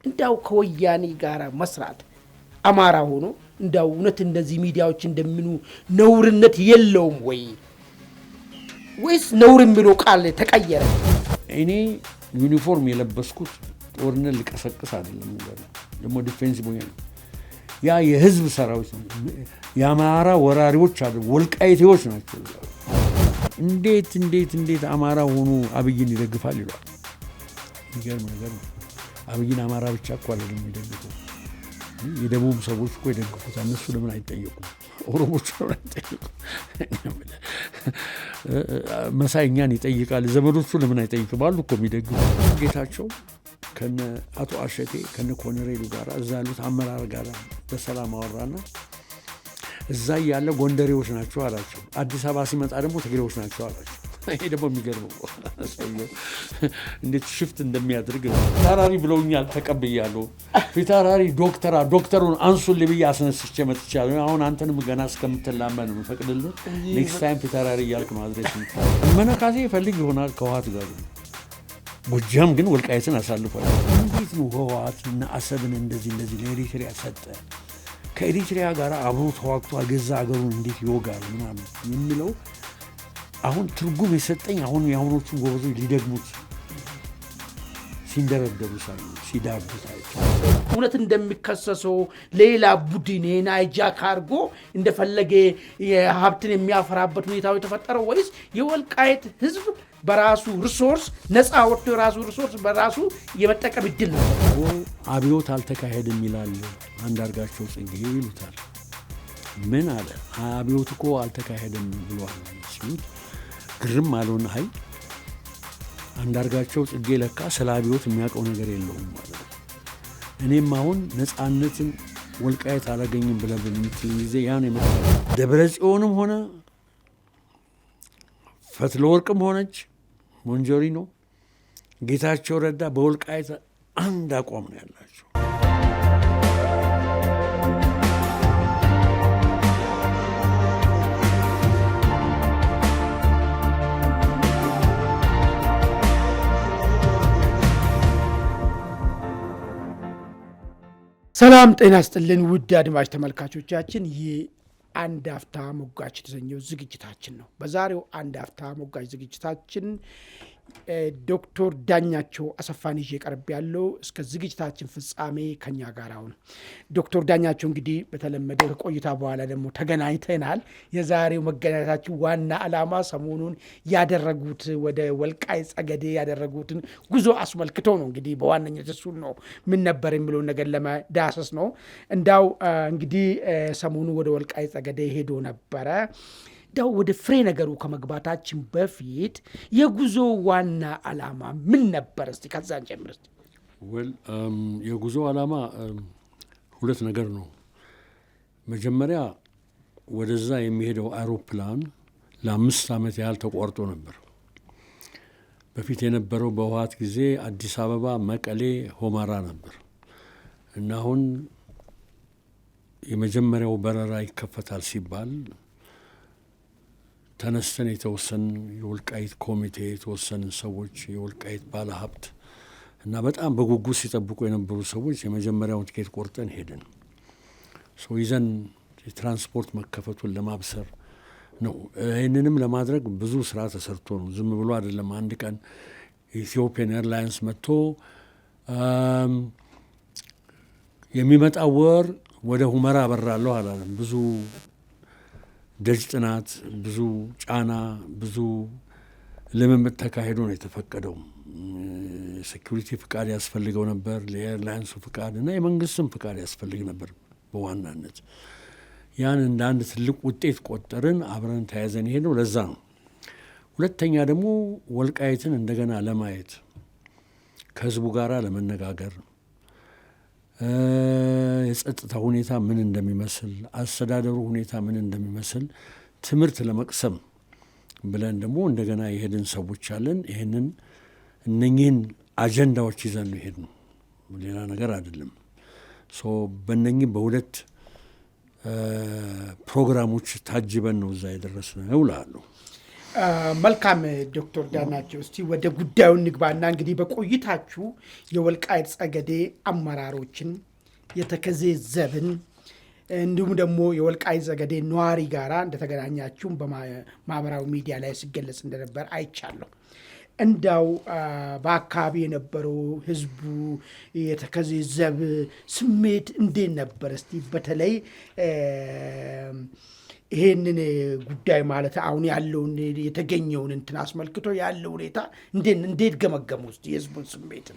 እንዳው ከወያኔ ጋር መስራት አማራ ሆኖ እንዳው እውነት እንደዚህ ሚዲያዎች እንደሚኑ ነውርነት የለውም ወይስ ነውርም ብሎ ቃል ተቀየረ? እኔ ዩኒፎርም የለበስኩት ጦርነት ልቀሰቅስ አይደለም ነገር ደግሞ ዲፌንስ ቦይ ነው። ያ የህዝብ ሰራዊት የአማራ ወራሪዎች አይደል ወልቃይቴዎች ናቸው። እንዴት አማራ ሆኖ አብይን ይደግፋል ይላል። ይገርም ነገር ነው። አብይን አማራ ብቻ እኮ አይደለም የሚደግፈው፣ የደቡብ ሰዎች እኮ ይደግፉታል። እነሱ ለምን አይጠየቁም? ኦሮሞቹ ለምን አይጠየቁም? መሳይኛን ይጠይቃል፣ ዘመዶቹ ለምን አይጠይቁም? አሉ እኮ የሚደግፉ። ጌታቸው ከነ አቶ አሸቴ ከነ ኮሎኔሉ ጋር እዛ ያሉት አመራር ጋር በሰላም አወራና እዛ ያለ ጎንደሬዎች ናቸው አላቸው። አዲስ አበባ ሲመጣ ደግሞ ትግሬዎች ናቸው አላቸው። ይሄ ደግሞ የሚገርመው እንዴት ሽፍት እንደሚያደርግ ፊታውራሪ ብለውኛል፣ ተቀብያለሁ። ፊታውራሪ ዶክተሩን አንሱልኝ ብዬ አስነስቼ መጥቻለሁ። አሁን አንተንም ገና እስከምትላመን ነው ፈቅድልህ። ኔክስት ታይም ፊታውራሪ እያልክ ነው አድሬስ መነካሴ ይፈልግ ይሆናል ከህወሓት ጋር። ጎጃም ግን ወልቃይትን አሳልፏል። እንዴት ነው ህወሓት እና አሰብን እንደዚህ ለኤሪትሪያ ሰጠ? ከኤሪትሪያ ጋር አብሮ ተዋግቶ ገዛ አገሩን እንዴት ይወጋል ምናምን የሚለው አሁን ትርጉም የሰጠኝ አሁን የአሁኖቹ ጎበዞች ሊደግሙት ሲንደረደሩ ሲዳዱ ሳይቸው እውነት እንደሚከሰሰው ሌላ ቡድን ናይጃክ አድርጎ እንደፈለገ የሀብትን የሚያፈራበት ሁኔታው የተፈጠረው ወይስ የወልቃይት ህዝብ በራሱ ሪሶርስ ነፃ ወጥቶ የራሱ ሪሶርስ በራሱ የመጠቀም እድል ነው? አብዮት አልተካሄድም ይላል አንዳርጋቸው ጽጌ ይሉታል። ምን አለ? አብዮት እኮ አልተካሄድም ብሏል ሲሉት ግርም አለውና አይ አንዳርጋቸው ጽጌ ለካ ስለ አብዮት የሚያውቀው ነገር የለውም ማለት ነው። እኔም አሁን ነፃነትን ወልቃይት አላገኝም ብለህ በምትል ጊዜ ያን ደብረ ጽዮንም ሆነ ፈትለወርቅም ሆነች ሞንጆሪኖ ጌታቸው ረዳ በወልቃይት አንድ አቋም ነው ያላቸው። ሰላም ጤና ይስጥልን ውድ አድማጭ ተመልካቾቻችን፣ ይህ አንድ አፍታ ሞጋች የተሰኘው ዝግጅታችን ነው። በዛሬው አንድ አፍታ ሞጋች ዝግጅታችን ዶክተር ዳኛቸው አሰፋን ይዤ ቀርብ ያለው እስከ ዝግጅታችን ፍጻሜ ከኛ ጋር አሁን ዶክተር ዳኛቸው እንግዲህ በተለመደው ቆይታ በኋላ ደግሞ ተገናኝተናል። የዛሬው መገናኘታችን ዋና ዓላማ ሰሞኑን ያደረጉት ወደ ወልቃይት ጠገዴ ያደረጉትን ጉዞ አስመልክቶ ነው። እንግዲህ በዋነኝነት እሱን ነው ምን ነበር የሚለውን ነገር ለመዳሰስ ነው። እንዳው እንግዲህ ሰሞኑ ወደ ወልቃይት ጠገዴ ሄዶ ነበረ። ዳው ወደ ፍሬ ነገሩ ከመግባታችን በፊት የጉዞ ዋና ዓላማ ምን ነበር? እስቲ ከዛን ጀምር። የጉዞ ዓላማ ሁለት ነገር ነው። መጀመሪያ ወደዛ የሚሄደው አውሮፕላን ለ5 ዓመት ያህል ተቋርጦ ነበር። በፊት የነበረው በህወሓት ጊዜ አዲስ አበባ፣ መቀሌ፣ ሆማራ ነበር እና አሁን የመጀመሪያው በረራ ይከፈታል ሲባል ተነስተን የተወሰን የወልቃይት ኮሚቴ የተወሰኑ ሰዎች የወልቃይት ባለሀብት እና በጣም በጉጉት ሲጠብቁ የነበሩ ሰዎች የመጀመሪያውን ቲኬት ቆርጠን ሄድን። ይዘን የትራንስፖርት መከፈቱን ለማብሰር ነው። ይህንንም ለማድረግ ብዙ ስራ ተሰርቶ ነው። ዝም ብሎ አይደለም። አንድ ቀን ኢትዮጵያን ኤርላይንስ መጥቶ የሚመጣው ወር ወደ ሁመራ አበራለሁ አላለም። ብዙ ደጅ ጥናት፣ ብዙ ጫና፣ ብዙ ልምምድ ተካሂዶ ነው የተፈቀደው። ሴኩሪቲ ፍቃድ ያስፈልገው ነበር፣ ለኤርላይንሱ ፍቃድ እና የመንግስትም ፍቃድ ያስፈልግ ነበር በዋናነት። ያን እንደ አንድ ትልቅ ውጤት ቆጠርን። አብረን ተያይዘን ይሄድ ነው። ለዛ ነው። ሁለተኛ ደግሞ ወልቃይትን እንደገና ለማየት ከህዝቡ ጋር ለመነጋገር የጸጥታ ሁኔታ ምን እንደሚመስል፣ አስተዳደሩ ሁኔታ ምን እንደሚመስል ትምህርት ለመቅሰም ብለን ደግሞ እንደገና የሄድን ሰዎች አለን። እነኚህን አጀንዳዎች ይዘን ነው የሄድነው፣ ሌላ ነገር አይደለም። በእነኚህ በሁለት ፕሮግራሞች ታጅበን ነው እዛ የደረስነው እላለሁ። መልካም ዶክተር ዳኛቸው እስቲ ወደ ጉዳዩ እንግባና እንግዲህ በቆይታችሁ የወልቃይት ጠገዴ አመራሮችን የተከዜ ዘብን እንዲሁም ደግሞ የወልቃይት ጠገዴ ነዋሪ ጋራ እንደተገናኛችሁም በማህበራዊ ሚዲያ ላይ ሲገለጽ እንደነበር አይቻለሁ። እንዳው በአካባቢ የነበረው ህዝቡ የተከዜ ዘብ ስሜት እንዴት ነበር? እስቲ በተለይ ይሄንን ጉዳይ ማለት አሁን ያለውን የተገኘውን እንትን አስመልክቶ ያለው ሁኔታ እንዴት ገመገሙ? እስቲ የህዝቡን ስሜት።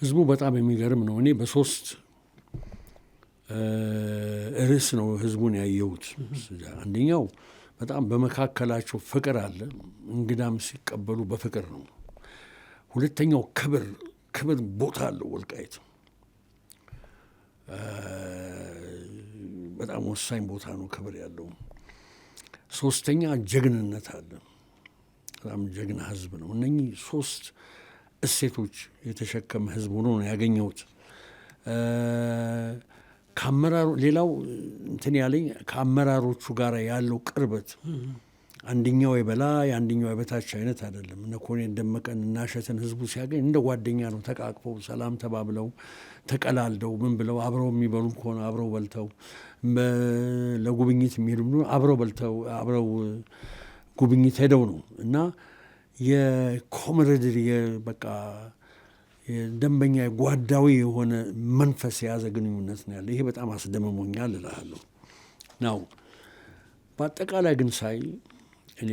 ህዝቡ በጣም የሚገርም ነው። እኔ በሶስት ርዕስ ነው ህዝቡን ያየሁት። አንደኛው በጣም በመካከላቸው ፍቅር አለ፣ እንግዳም ሲቀበሉ በፍቅር ነው። ሁለተኛው ክብር ቦታ አለው ወልቃይት፣ በጣም ወሳኝ ቦታ ነው ክብር ያለው። ሶስተኛ ጀግንነት አለ፣ በጣም ጀግና ህዝብ ነው። እነኚህ ሶስት እሴቶች የተሸከመ ህዝብ ሆኖ ነው ያገኘሁት። ከአመራሩ ሌላው እንትን ያለኝ ከአመራሮቹ ጋር ያለው ቅርበት፣ አንደኛው የበላይ አንደኛው የበታች አይነት አይደለም። እነ ኮሎኔል ደመቀን እና እሸትን ህዝቡ ሲያገኝ እንደ ጓደኛ ነው። ተቃቅፈው ሰላም ተባብለው ተቀላልደው ምን ብለው አብረው የሚበሉ ከሆነ አብረው በልተው፣ ለጉብኝት የሚሄዱ አብረው በልተው አብረው ጉብኝት ሄደው ነው እና የኮምረድሪ በቃ ደንበኛ ጓዳዊ የሆነ መንፈስ የያዘ ግንኙነት ነው ያለ። ይሄ በጣም አስደምሞኛል እልሃለሁ ነው። በአጠቃላይ ግን ሳይ እኔ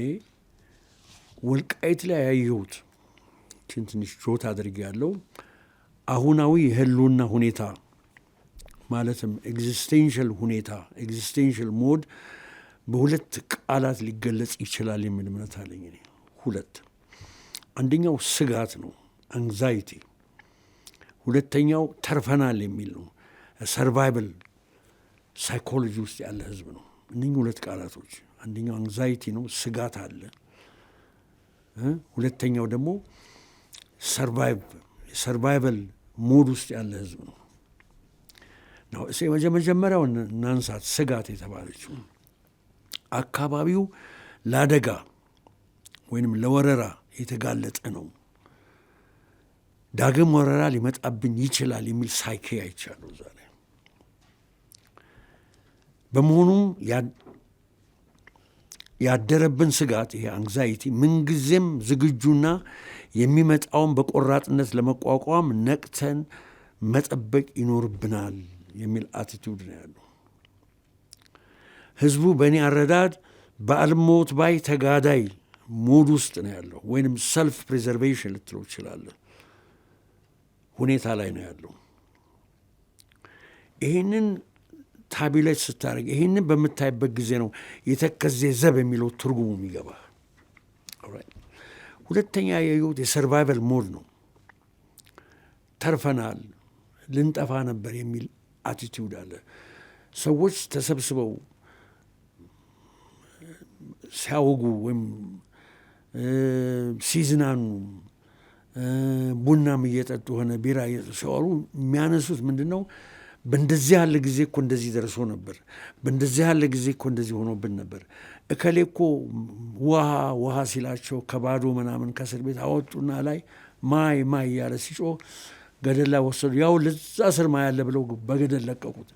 ወልቃይት ላይ ያየሁት ትንሽ ጆት አድርጌ ያለው አሁናዊ የህልውና ሁኔታ ማለትም ኤግዚስቴንሽል ሁኔታ ኤግዚስቴንሽል ሞድ በሁለት ቃላት ሊገለጽ ይችላል የሚል እምነት አለኝ እኔ። ሁለት፣ አንደኛው ስጋት ነው አንግዛይቲ፣ ሁለተኛው ተርፈናል የሚል ነው ሰርቫይቫል ሳይኮሎጂ ውስጥ ያለ ህዝብ ነው። እነኚህ ሁለት ቃላቶች፣ አንደኛው አንግዛይቲ ነው ስጋት አለ፣ ሁለተኛው ደግሞ ሰርቫይቫል ሞድ ውስጥ ያለ ህዝብ ነው። መጀመሪያው እናንሳት። ስጋት የተባለችው አካባቢው ለአደጋ ወይንም ለወረራ የተጋለጠ ነው፣ ዳግም ወረራ ሊመጣብኝ ይችላል የሚል ሳይኬ አይቻለሁ እዛ ላይ። በመሆኑም ያደረብን ስጋት ይሄ አንግዛይቲ ምንጊዜም ዝግጁና የሚመጣውን በቆራጥነት ለመቋቋም ነቅተን መጠበቅ ይኖርብናል የሚል አቲቱድ ነው ያለው። ህዝቡ በእኔ አረዳድ በአልሞት ባይ ተጋዳይ ሞድ ውስጥ ነው ያለው፣ ወይንም ሰልፍ ፕሪዘርቬሽን ልትለው ይችላለን ሁኔታ ላይ ነው ያለው። ይህንን ታቢሌት ስታደርግ ይህንን በምታይበት ጊዜ ነው የተከዜ ዘብ የሚለው ትርጉሙ የሚገባ። ሁለተኛ ያየሁት የሰርቫይቫል ሞድ ነው። ተርፈናል፣ ልንጠፋ ነበር የሚል አቲቲዩድ አለ። ሰዎች ተሰብስበው ሲያወጉ ወይም ሲዝናኑ ቡናም እየጠጡ ሆነ ቢራ ሲያወሩ የሚያነሱት ምንድን ነው? በእንደዚህ ያለ ጊዜ እኮ እንደዚህ ደርሶ ነበር፣ በእንደዚህ ያለ ጊዜ እኮ እንደዚህ ሆኖብን ነበር፣ እከሌ እኮ ውሃ ሲላቸው ከባዶ ምናምን ከእስር ቤት አወጡና ላይ ማይ እያለ ሲጮህ ገደል ላይ ወሰዱ። ያው ለዛ ስር ማይ ያለ ብለው በገደል ለቀቁት።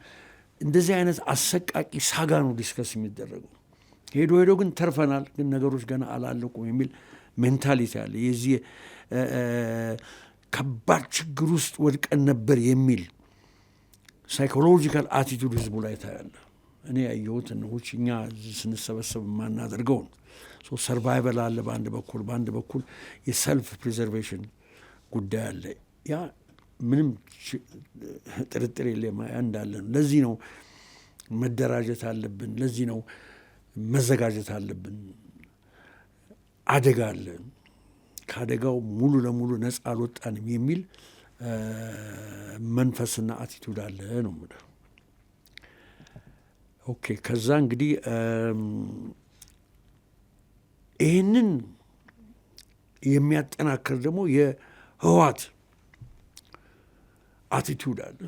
እንደዚህ አይነት አሰቃቂ ሳጋ ነው ዲስከስ የሚደረገው። ሄዶ ግን ተርፈናል፣ ግን ነገሮች ገና አላለቁም የሚል ሜንታሊቲ አለ። የዚህ ከባድ ችግር ውስጥ ወድቀን ነበር የሚል ሳይኮሎጂካል አቲቱድ ህዝቡ ላይ ታያለ። እኔ ያየሁት ውጭ እኛ ስንሰበሰብ የማናደርገውን ሰርቫይቨል አለ በአንድ በኩል የሰልፍ ፕሪዘርቬሽን ጉዳይ አለ። ያ ምንም ጥርጥር የለም እንዳለ ነው። ለዚህ ነው መደራጀት አለብን፣ ለዚህ ነው መዘጋጀት አለብን። አደጋ አለ፣ ከአደጋው ሙሉ ለሙሉ ነፃ አልወጣንም የሚል መንፈስና አቲቱድ አለ ነው የምልህ። ኦኬ። ከዛ እንግዲህ ይህንን የሚያጠናክር ደግሞ የህወሓት አቲቱድ አለ።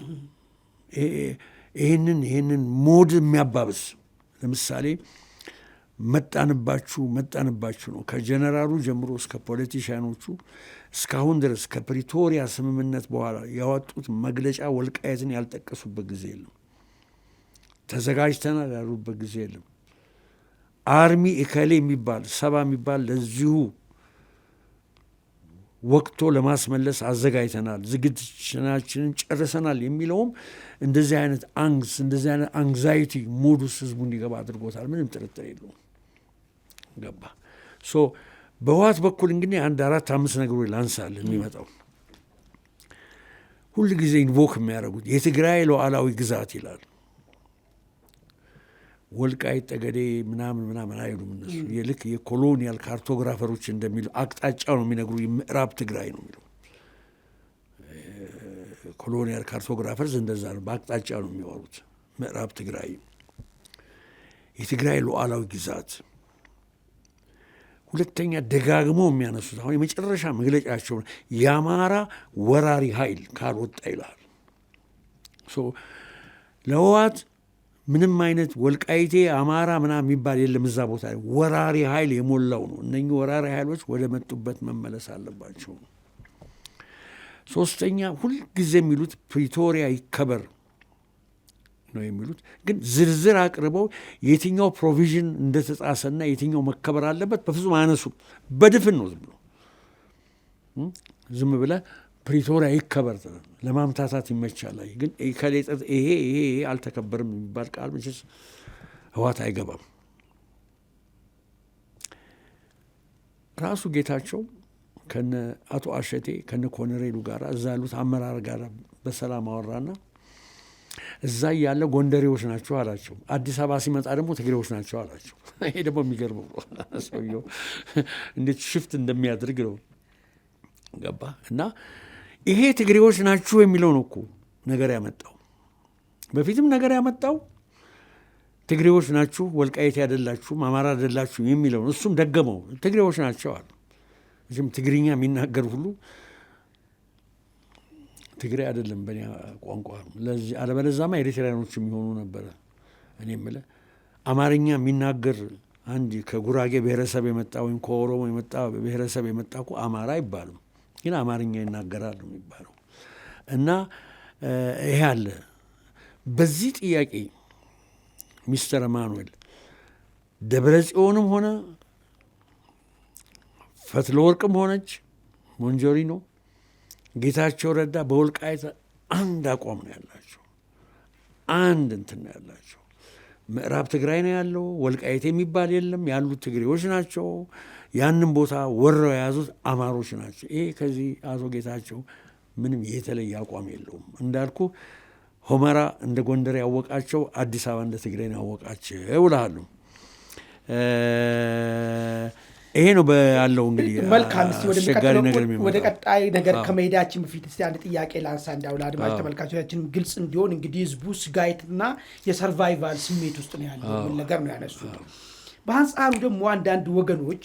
ይህንን ሞድ የሚያባብስ ለምሳሌ መጣንባችሁ ነው። ከጀነራሉ ጀምሮ እስከ ፖለቲሽያኖቹ እስካሁን ድረስ ከፕሪቶሪያ ስምምነት በኋላ ያወጡት መግለጫ ወልቃየትን ያልጠቀሱበት ጊዜ የለም። ተዘጋጅተናል ያሉበት ጊዜ የለም። አርሚ እከሌ የሚባል ሰባ የሚባል ለዚሁ ወቅቶ ለማስመለስ አዘጋጅተናል፣ ዝግጅታችንን ጨርሰናል የሚለውም እንደዚህ አይነት አንግዛይቲ ሙድ ውስጥ ህዝቡ እንዲገባ አድርጎታል። ምንም ጥርጥር የለውም። ገባ በህወሓት በኩል እንግዲህ 4-5 ነገሮች ላንሳል። የሚመጣው ሁል ጊዜ ኢንቮክ የሚያደርጉት የትግራይ ሉዓላዊ ግዛት ይላል። ወልቃይት ጠገዴ ምናምን አይሉም እነሱ። ልክ የኮሎኒያል ካርቶግራፈሮች እንደሚሉ አቅጣጫው ነው የሚነግሩ። ምዕራብ ትግራይ ነው የሚለው። ኮሎኒያል ካርቶግራፈርስ እንደዛ ነው፣ በአቅጣጫ ነው የሚወሩት። ምዕራብ ትግራይ የትግራይ ሉዓላዊ ግዛት። ሁለተኛ ደጋግሞ የሚያነሱት አሁን የመጨረሻ መግለጫቸው የአማራ ወራሪ ኃይል ካልወጣ ይላል። ለህወሓት ምንም አይነት ወልቃይቴ አማራ ምናምን የሚባል የለም እዛ ቦታ ላይ። ወራሪ ኃይል የሞላው ነው። እነኚህ ወራሪ ኃይሎች ወደ መጡበት መመለስ አለባቸው። ሶስተኛ ሁልጊዜ የሚሉት ፕሪቶሪያ ይከበር ነው የሚሉት። ግን ዝርዝር አቅርበው የትኛው ፕሮቪዥን እንደተጣሰና የትኛው መከበር አለበት በፍጹም አያነሱም። በድፍን ነው ዝም ብሎ ዝም ብለህ ፕሪቶሪያ ይከበር ለማምታታት ይመቻል። ግን ይሄ አልተከበርም የሚባል ቃል መቼስ ህወሓት አይገባም። ራሱ ጌታቸው ከነ አቶ አሸቴ ከነ ኮሎኔሉ ጋር እዛ ያሉት አመራር ጋር በሰላም አወራና እዛ ያለ ጎንደሬዎች ናቸው አላቸው። አዲስ አበባ ሲመጣ ደግሞ ትግሬዎች ናቸው አላቸው። ይሄ ደግሞ የሚገርመው ሰውየው እንዴት ሽፍት እንደሚያደርግ ነው። ገባ እና ይሄ ትግሬዎች ናችሁ የሚለው ነው እኮ ነገር ያመጣው። በፊትም ነገር ያመጣው ትግሬዎች ናችሁ፣ ወልቃይት አይደላችሁም፣ አማራ አይደላችሁም የሚለው ነው። እሱም ደገመው፣ ትግሬዎች ናቸው አለ። ትግርኛ የሚናገር ሁሉ ትግሬ አይደለም በእኔ ቋንቋ። ለዚህ አለበለዛማ ኤሪትሪያኖች የሚሆኑ ነበረ። እኔ የምልህ አማርኛ የሚናገር አንድ ከጉራጌ ብሔረሰብ የመጣ ወይም ከኦሮሞ የመጣ ብሔረሰብ የመጣ እኮ አማራ አይባልም፣ ግን አማርኛ ይናገራል ነው የሚባለው። እና ይሄ አለ። በዚህ ጥያቄ ሚስተር ማኑኤል ደብረ ጽዮንም ሆነ ፈትለወርቅም ሆነች ሞንጆሪኖ፣ ጌታቸው ረዳ በወልቃይት አንድ አቋም ነው ያላቸው፣ አንድ እንትን ነው ያላቸው። ምዕራብ ትግራይ ነው ያለው፣ ወልቃይት የሚባል የለም፣ ያሉት ትግሬዎች ናቸው። ያንን ቦታ ወረው የያዙት አማሮች ናቸው። ይሄ ከዚህ አቶ ጌታቸው ምንም የተለየ አቋም የለውም። እንዳልኩ ሆመራ እንደ ጎንደር ያወቃቸው፣ አዲስ አበባ እንደ ትግራይ ያወቃቸው እልሃለሁ። ይሄ ነው ያለው። እንግዲህ መልካም። ወደ ቀጣይ ነገር ከመሄዳችን በፊት እስቲ አንድ ጥያቄ ላንሳ፣ እንዳውላ አድማጭ ተመልካቾቻችን ግልጽ እንዲሆን። እንግዲህ ህዝቡ ስጋትና የሰርቫይቫል ስሜት ውስጥ ነው ያለው ነገር ነው ያነሱ። በአንጻሩ ደግሞ አንዳንድ ወገኖች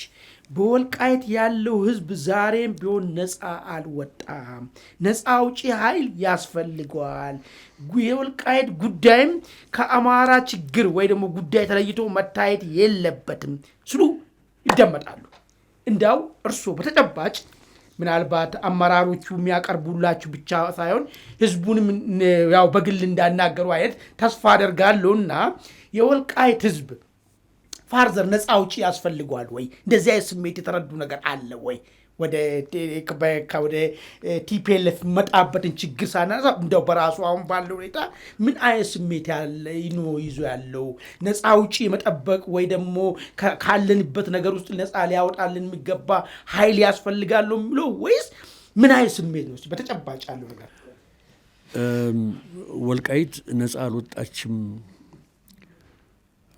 በወልቃይት ያለው ህዝብ ዛሬም ቢሆን ነፃ አልወጣም፣ ነፃ አውጪ ኃይል ያስፈልገዋል፣ የወልቃይት ጉዳይም ከአማራ ችግር ወይ ደግሞ ጉዳይ ተለይቶ መታየት የለበትም ስሉ ይደመጣሉ። እንዳው እርስዎ በተጨባጭ ምናልባት አመራሮቹ የሚያቀርቡላችሁ ብቻ ሳይሆን ህዝቡንም ያው በግል እንዳናገሩ አይነት ተስፋ አደርጋለሁና የወልቃይት ህዝብ ፋርዘር ነፃ አውጪ ያስፈልገዋል ወይ? እንደዚህ አይነት ስሜት የተረዱ ነገር አለ ወይ? ወደ ቲፒኤልኤፍ መጣበትን ችግር ሳናዛ እንደው በራሱ አሁን ባለው ሁኔታ ምን አይነት ስሜት ያለ ይዞ ያለው ነፃ አውጪ መጠበቅ ወይ ደግሞ ካለንበት ነገር ውስጥ ነፃ ሊያወጣልን የሚገባ ኃይል ያስፈልጋል የሚለው ወይስ ምን አይነት ስሜት ነው በተጨባጭ ያለው ነገር? ወልቃይት ነፃ አልወጣችም፣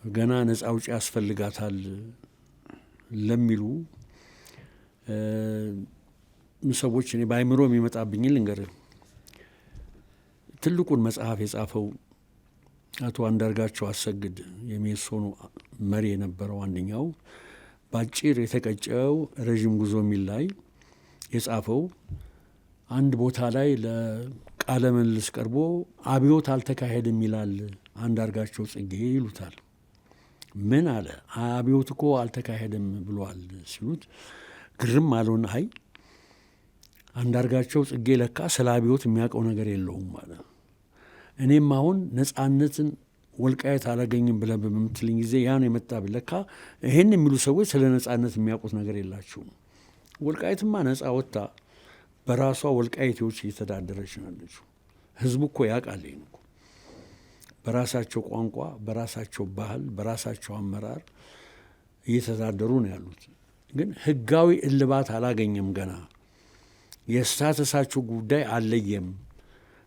ገና ነፃ አውጪ ያስፈልጋታል ለሚሉ ሰዎች እኔ በአይምሮ የሚመጣብኝ ልንገርህ። ትልቁን መጽሐፍ የጻፈው አቶ አንዳርጋቸው አሰግድ የሜሶኑ መሪ የነበረው አንደኛው ባጭር የተቀጨው ረዥም ጉዞ የሚል ላይ የጻፈው አንድ ቦታ ላይ ለቃለ መልስ ቀርቦ አብዮት አልተካሄድም ይላል አንዳርጋቸው ጽጌ ይሉታል። ምን አለ አብዮት እኮ አልተካሄደም ብሏል ሲሉት ግርም አለውና አይ አንዳርጋቸው ጽጌ ለካ ስለ አብዮት የሚያውቀው ነገር የለውም ማለት እኔም አሁን ነጻነትን ወልቃየት አላገኝም ብለህ በምትልኝ ጊዜ ያን የመጣብህ ለካ ይሄን የሚሉ ሰዎች ስለ ነጻነት የሚያውቁት ነገር የላቸውም። ወልቃየትማ ነጻ ወጥታ በራሷ ወልቃየቴዎች እየተዳደረች ናለች። ህዝቡ እኮ ያውቃል ይሄን እኮ በራሳቸው ቋንቋ፣ በራሳቸው ባህል፣ በራሳቸው አመራር እየተዳደሩ ነው ያሉት። ግን ህጋዊ እልባት አላገኘም ገና የስታተሳቸው ጉዳይ አለየም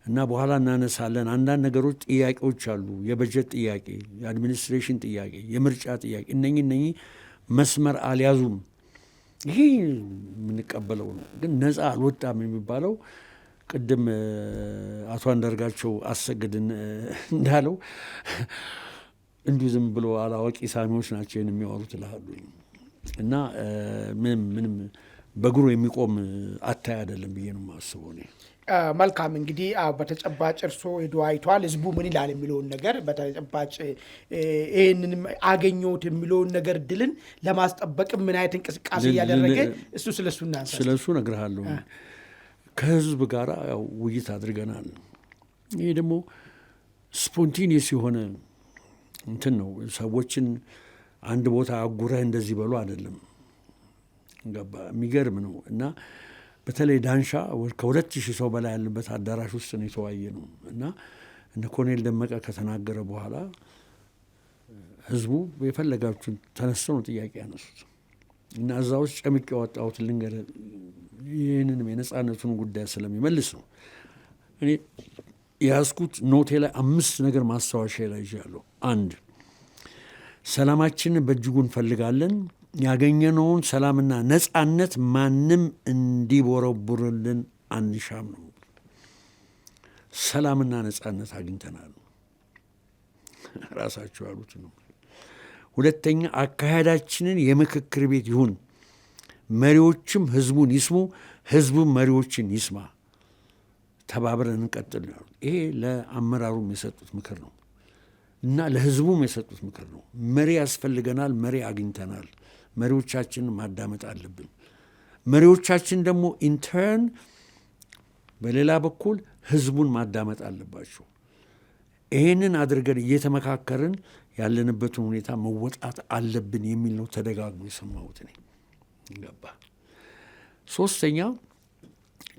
እና በኋላ እናነሳለን። አንዳንድ ነገሮች ጥያቄዎች አሉ። የበጀት ጥያቄ፣ የአድሚኒስትሬሽን ጥያቄ፣ የምርጫ ጥያቄ እነኚህ መስመር አልያዙም። ይሄ የምንቀበለው ነው። ግን ነጻ አልወጣም የሚባለው ቅድም አቶ አንዳርጋቸው አሰግድን እንዳለው እንዲሁ ዝም ብሎ አላዋቂ ሳሚዎች ናቸው የሚያወሩት እልሃሉ እና ምንም በእግሩ የሚቆም አታይ አይደለም ብዬ ነው የማስበው እኔ። መልካም እንግዲህ በተጨባጭ እርሶ ሄዶ አይቷል። ህዝቡ ምን ይላል የሚለውን ነገር በተጨባጭ ይህንንም አገኘሁት የሚለውን ነገር ድልን ለማስጠበቅ ምን አይነት እንቅስቃሴ እያደረገ እሱ ስለሱ እናንሳ። ስለሱ እነግርሃለሁ። ከህዝብ ጋር ያው ውይይት አድርገናል። ይሄ ደግሞ ስፖንቲኒየስ የሆነ እንትን ነው። ሰዎችን አንድ ቦታ አጉረህ እንደዚህ በሉ አይደለም። ገባ የሚገርም ነው። እና በተለይ ዳንሻ ከ2000 ሰው በላይ ያለበት አዳራሽ ውስጥ ነው የተወያየ ነው። እና እነ ኮሎኔል ደመቀ ከተናገረ በኋላ ህዝቡ የፈለጋችሁን ተነስተው ነው ጥያቄ ያነሱት። እና እዛ ውስጥ ጨምቄ ያወጣሁት ልንገር ይህንንም የነጻነቱን ጉዳይ ስለሚመልስ ነው። እኔ የያዝኩት ኖቴ ላይ 5 ነገር ማስታወሻ ላይ ይዣለሁ። 1 ሰላማችንን በእጅጉ እንፈልጋለን። ያገኘነውን ሰላምና ነጻነት ማንም እንዲቦረቡርልን አንሻም ነው። ሰላምና ነጻነት አግኝተናል ራሳቸው ያሉት ነው። 2 አካሄዳችንን የምክክር ቤት ይሁን፣ መሪዎችም ህዝቡን ይስሙ፣ ህዝቡም መሪዎችን ይስማ፣ ተባብረን እንቀጥል ነው። ይሄ ለአመራሩም የሰጡት ምክር ነው እና ለህዝቡም የሰጡት ምክር ነው። መሪ ያስፈልገናል፣ መሪ አግኝተናል። መሪዎቻችንን ማዳመጥ አለብን። መሪዎቻችን ደግሞ ኢንተርን በሌላ በኩል ህዝቡን ማዳመጥ አለባቸው። ይሄንን አድርገን እየተመካከርን ያለንበትን ሁኔታ መወጣት አለብን የሚል ነው ተደጋግሞ የሰማሁት እኔ። ገባ 3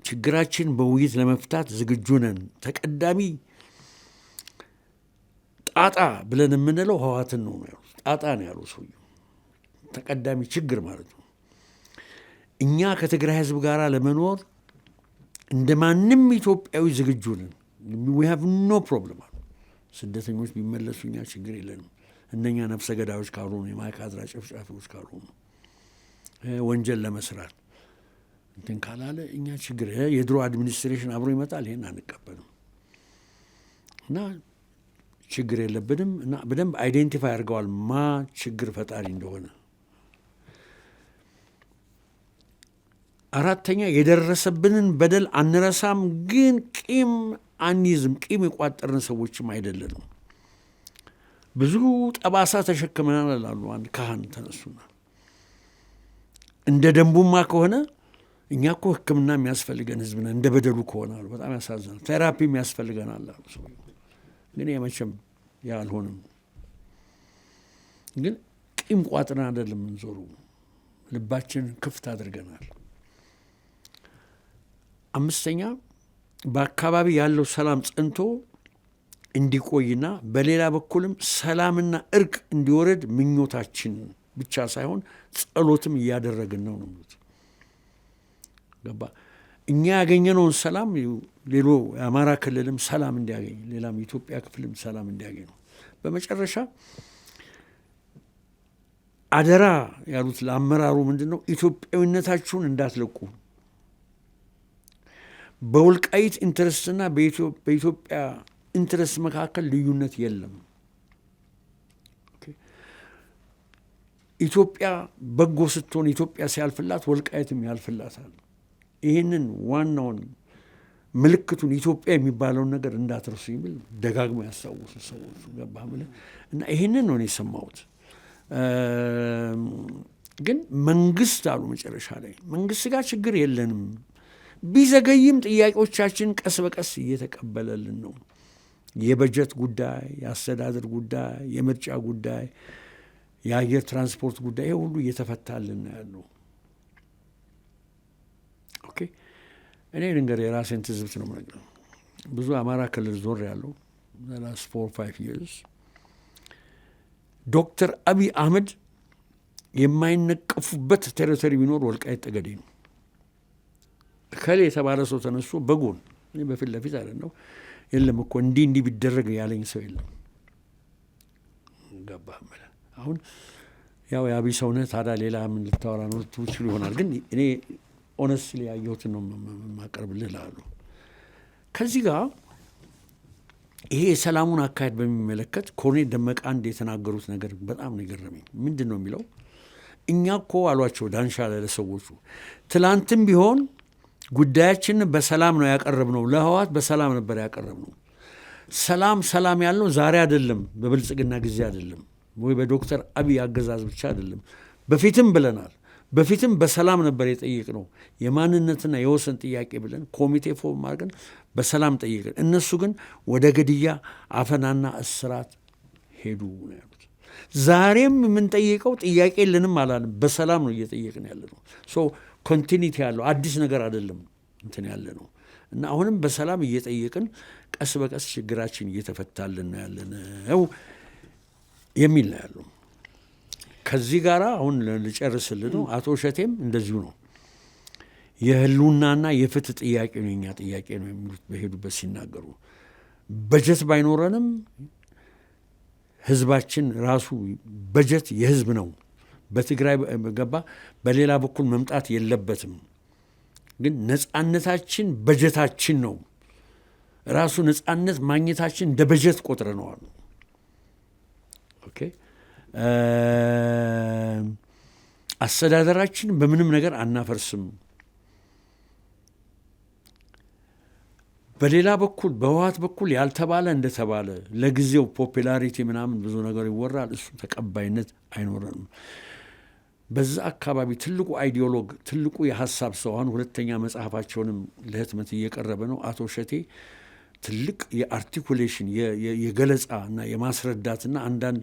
ችግራችን በውይይት ለመፍታት ዝግጁ ነን። ተቀዳሚ ጣጣ ብለን የምንለው ህወሓትን ነው ያሉት። ጣጣ ነው ያሉ ሰውዬው። ተቀዳሚ ችግር ማለት ነው። እኛ ከትግራይ ህዝብ ጋር ለመኖር እንደ ማንም ኢትዮጵያዊ ዝግጁ ነን። we have no problem አሉ። ስደተኞች ቢመለሱ እኛ ችግር የለንም። እነኛ ነፍሰ ገዳዮች ካልሆኑ፣ የማይካድራ ጨፍጫፊዎች ካልሆኑ፣ ወንጀል ለመስራት እንትን ካላለ እኛ ችግር የድሮ አድሚኒስትሬሽን አብሮ ይመጣል። ይሄን አንቀበልም እና ችግር የለብንም እና በደንብ አይዴንቲፋይ አድርገዋል ማ ችግር ፈጣሪ እንደሆነ። 4 የደረሰብንን በደል አንረሳም፣ ግን ቂም አንይዝም። ቂም የቋጠርን ሰዎችም አይደለንም። ብዙ ጠባሳ ተሸክመናል ላሉ አንድ ካህን ተነሱና እንደ ደንቡማ ከሆነ እኛ እኮ ሕክምና የሚያስፈልገን ህዝብ ነን፣ እንደ በደሉ ከሆነ አሉ። በጣም ያሳዝናል። ቴራፒ የሚያስፈልገናል አሉ ሰው። ግን የመቼም ያልሆንም። ግን ቂም ቋጥረን አይደለም እንዞሩ፣ ልባችንን ክፍት አድርገናል። 5 በአካባቢ ያለው ሰላም ጸንቶ እንዲቆይና በሌላ በኩልም ሰላምና እርቅ እንዲወረድ ምኞታችን ብቻ ሳይሆን ጸሎትም እያደረግን ነው ነው። ገባ እኛ ያገኘነውን ሰላም ሌሎ የአማራ ክልልም ሰላም እንዲያገኝ፣ ሌላም የኢትዮጵያ ክፍልም ሰላም እንዲያገኝ ነው። በመጨረሻ አደራ ያሉት ለአመራሩ ምንድን ነው? ኢትዮጵያዊነታችሁን እንዳትለቁ። በወልቃይት ኢንትረስትና በኢትዮጵያ ኢንትረስት መካከል ልዩነት የለም። ኢትዮጵያ በጎ ስትሆን፣ ኢትዮጵያ ሲያልፍላት ወልቃይትም ያልፍላታል። ይህንን ዋናውን ምልክቱን ኢትዮጵያ የሚባለውን ነገር እንዳትረሱ የሚል ደጋግሞ ያስታውሱ ሰዎች። ገባህ ብለህ እና ይህንን ነው የሰማሁት። ግን መንግስት አሉ መጨረሻ ላይ መንግስት ጋር ችግር የለንም፣ ቢዘገይም ጥያቄዎቻችን ቀስ በቀስ እየተቀበለልን ነው። የበጀት ጉዳይ፣ የአስተዳደር ጉዳይ፣ የምርጫ ጉዳይ፣ የአየር ትራንስፖርት ጉዳይ ይሄ ሁሉ እየተፈታልን ነው ያለው። ኦኬ እኔ ልንገርህ የራሴን ትዝብት ነው የምነግርህ። ብዙ አማራ ክልል ዞር ያለው ላስት 4-5 years ዶክተር አብይ አህመድ የማይነቀፉበት ቴሪቶሪ ቢኖር ወልቃይት ጠገዴ ነው። ከሌ የተባለ ሰው ተነስቶ በጎን እኔ በፊት ለፊት አለ ነው የለም እኮ እንዲህ ቢደረግ ያለኝ ሰው የለም። ገባህ ማለት አሁን ያው የአብይ ሰውነት ታዲያ ሌላ ምን ልታወራ ነው ትችሉ ይሆናል። ግን እኔ ኦነስትሊ ያየሁትን ነው ማቀርብልህ እላለሁ። ከዚህ ጋር ይሄ የሰላሙን አካሄድ በሚመለከት ኮሎኔል ደመቀ አንድ የተናገሩት ነገር በጣም ነው የገረመኝ። ምንድን ነው የሚለው? እኛ እኮ አሏቸው ዳንሻ ለሰዎቹ ትላንትም ቢሆን ጉዳያችንን በሰላም ነው ያቀረብነው፣ ለህወሓት በሰላም ነበር ያቀረብነው። ሰላም ያልነው ዛሬ አይደለም፣ በብልጽግና ጊዜ አይደለም፣ ወይ በዶክተር አብይ አገዛዝ ብቻ አይደለም፣ በፊትም ብለናል። በፊትም በሰላም ነበር የጠየቅነው። የማንነትና የወሰን ጥያቄ ብለን ኮሚቴ ፎርም አድርገን በሰላም ጠየቅን። እነሱ ግን ወደ ግድያ፣ አፈናና እስራት ሄዱ ነው ያሉት። ዛሬም የምንጠይቀው ጥያቄ የለንም አላለም፣ በሰላም ነው እየጠየቅን ያለ ነው። ሶ ኮንቲኒቲ ያለው አዲስ ነገር አይደለም እንትን ያለ ነው እና አሁንም በሰላም እየጠየቅን ቀስ በቀስ ችግራችን እየተፈታልን ነው ያለነው የሚል ነው ያለው። ከዚህ ጋር አሁን ልጨርስልህ ነው። አቶ እሸቴም እንደዚሁ ነው። የህልውናና የፍትህ ጥያቄ ነው የኛ ጥያቄ ነው የሚሉት በሄዱበት ሲናገሩ። በጀት ባይኖረንም ህዝባችን ራሱ በጀት የህዝብ ነው። በትግራይ ገባ በሌላ በኩል መምጣት የለበትም። ግን ነጻነታችን በጀታችን ነው። ራሱ ነጻነት ማግኘታችን እንደ በጀት ቆጥረነዋል። ኦኬ አስተዳደራችን በምንም ነገር አናፈርስም። በሌላ በኩል በህወሓት በኩል ያልተባለ እንደተባለ ለጊዜው ፖፑላሪቲ ምናምን ብዙ ነገር ይወራል። እሱ ተቀባይነት አይኖረንም። በዛ አካባቢ ትልቁ አይዲዮሎግ ትልቁ የሀሳብ ሰው አሁን ሁለተኛ መጽሐፋቸውንም ለህትመት እየቀረበ ነው። አቶ እሸቴ ትልቅ የአርቲኩሌሽን የገለጻ እና የማስረዳትና አንዳንድ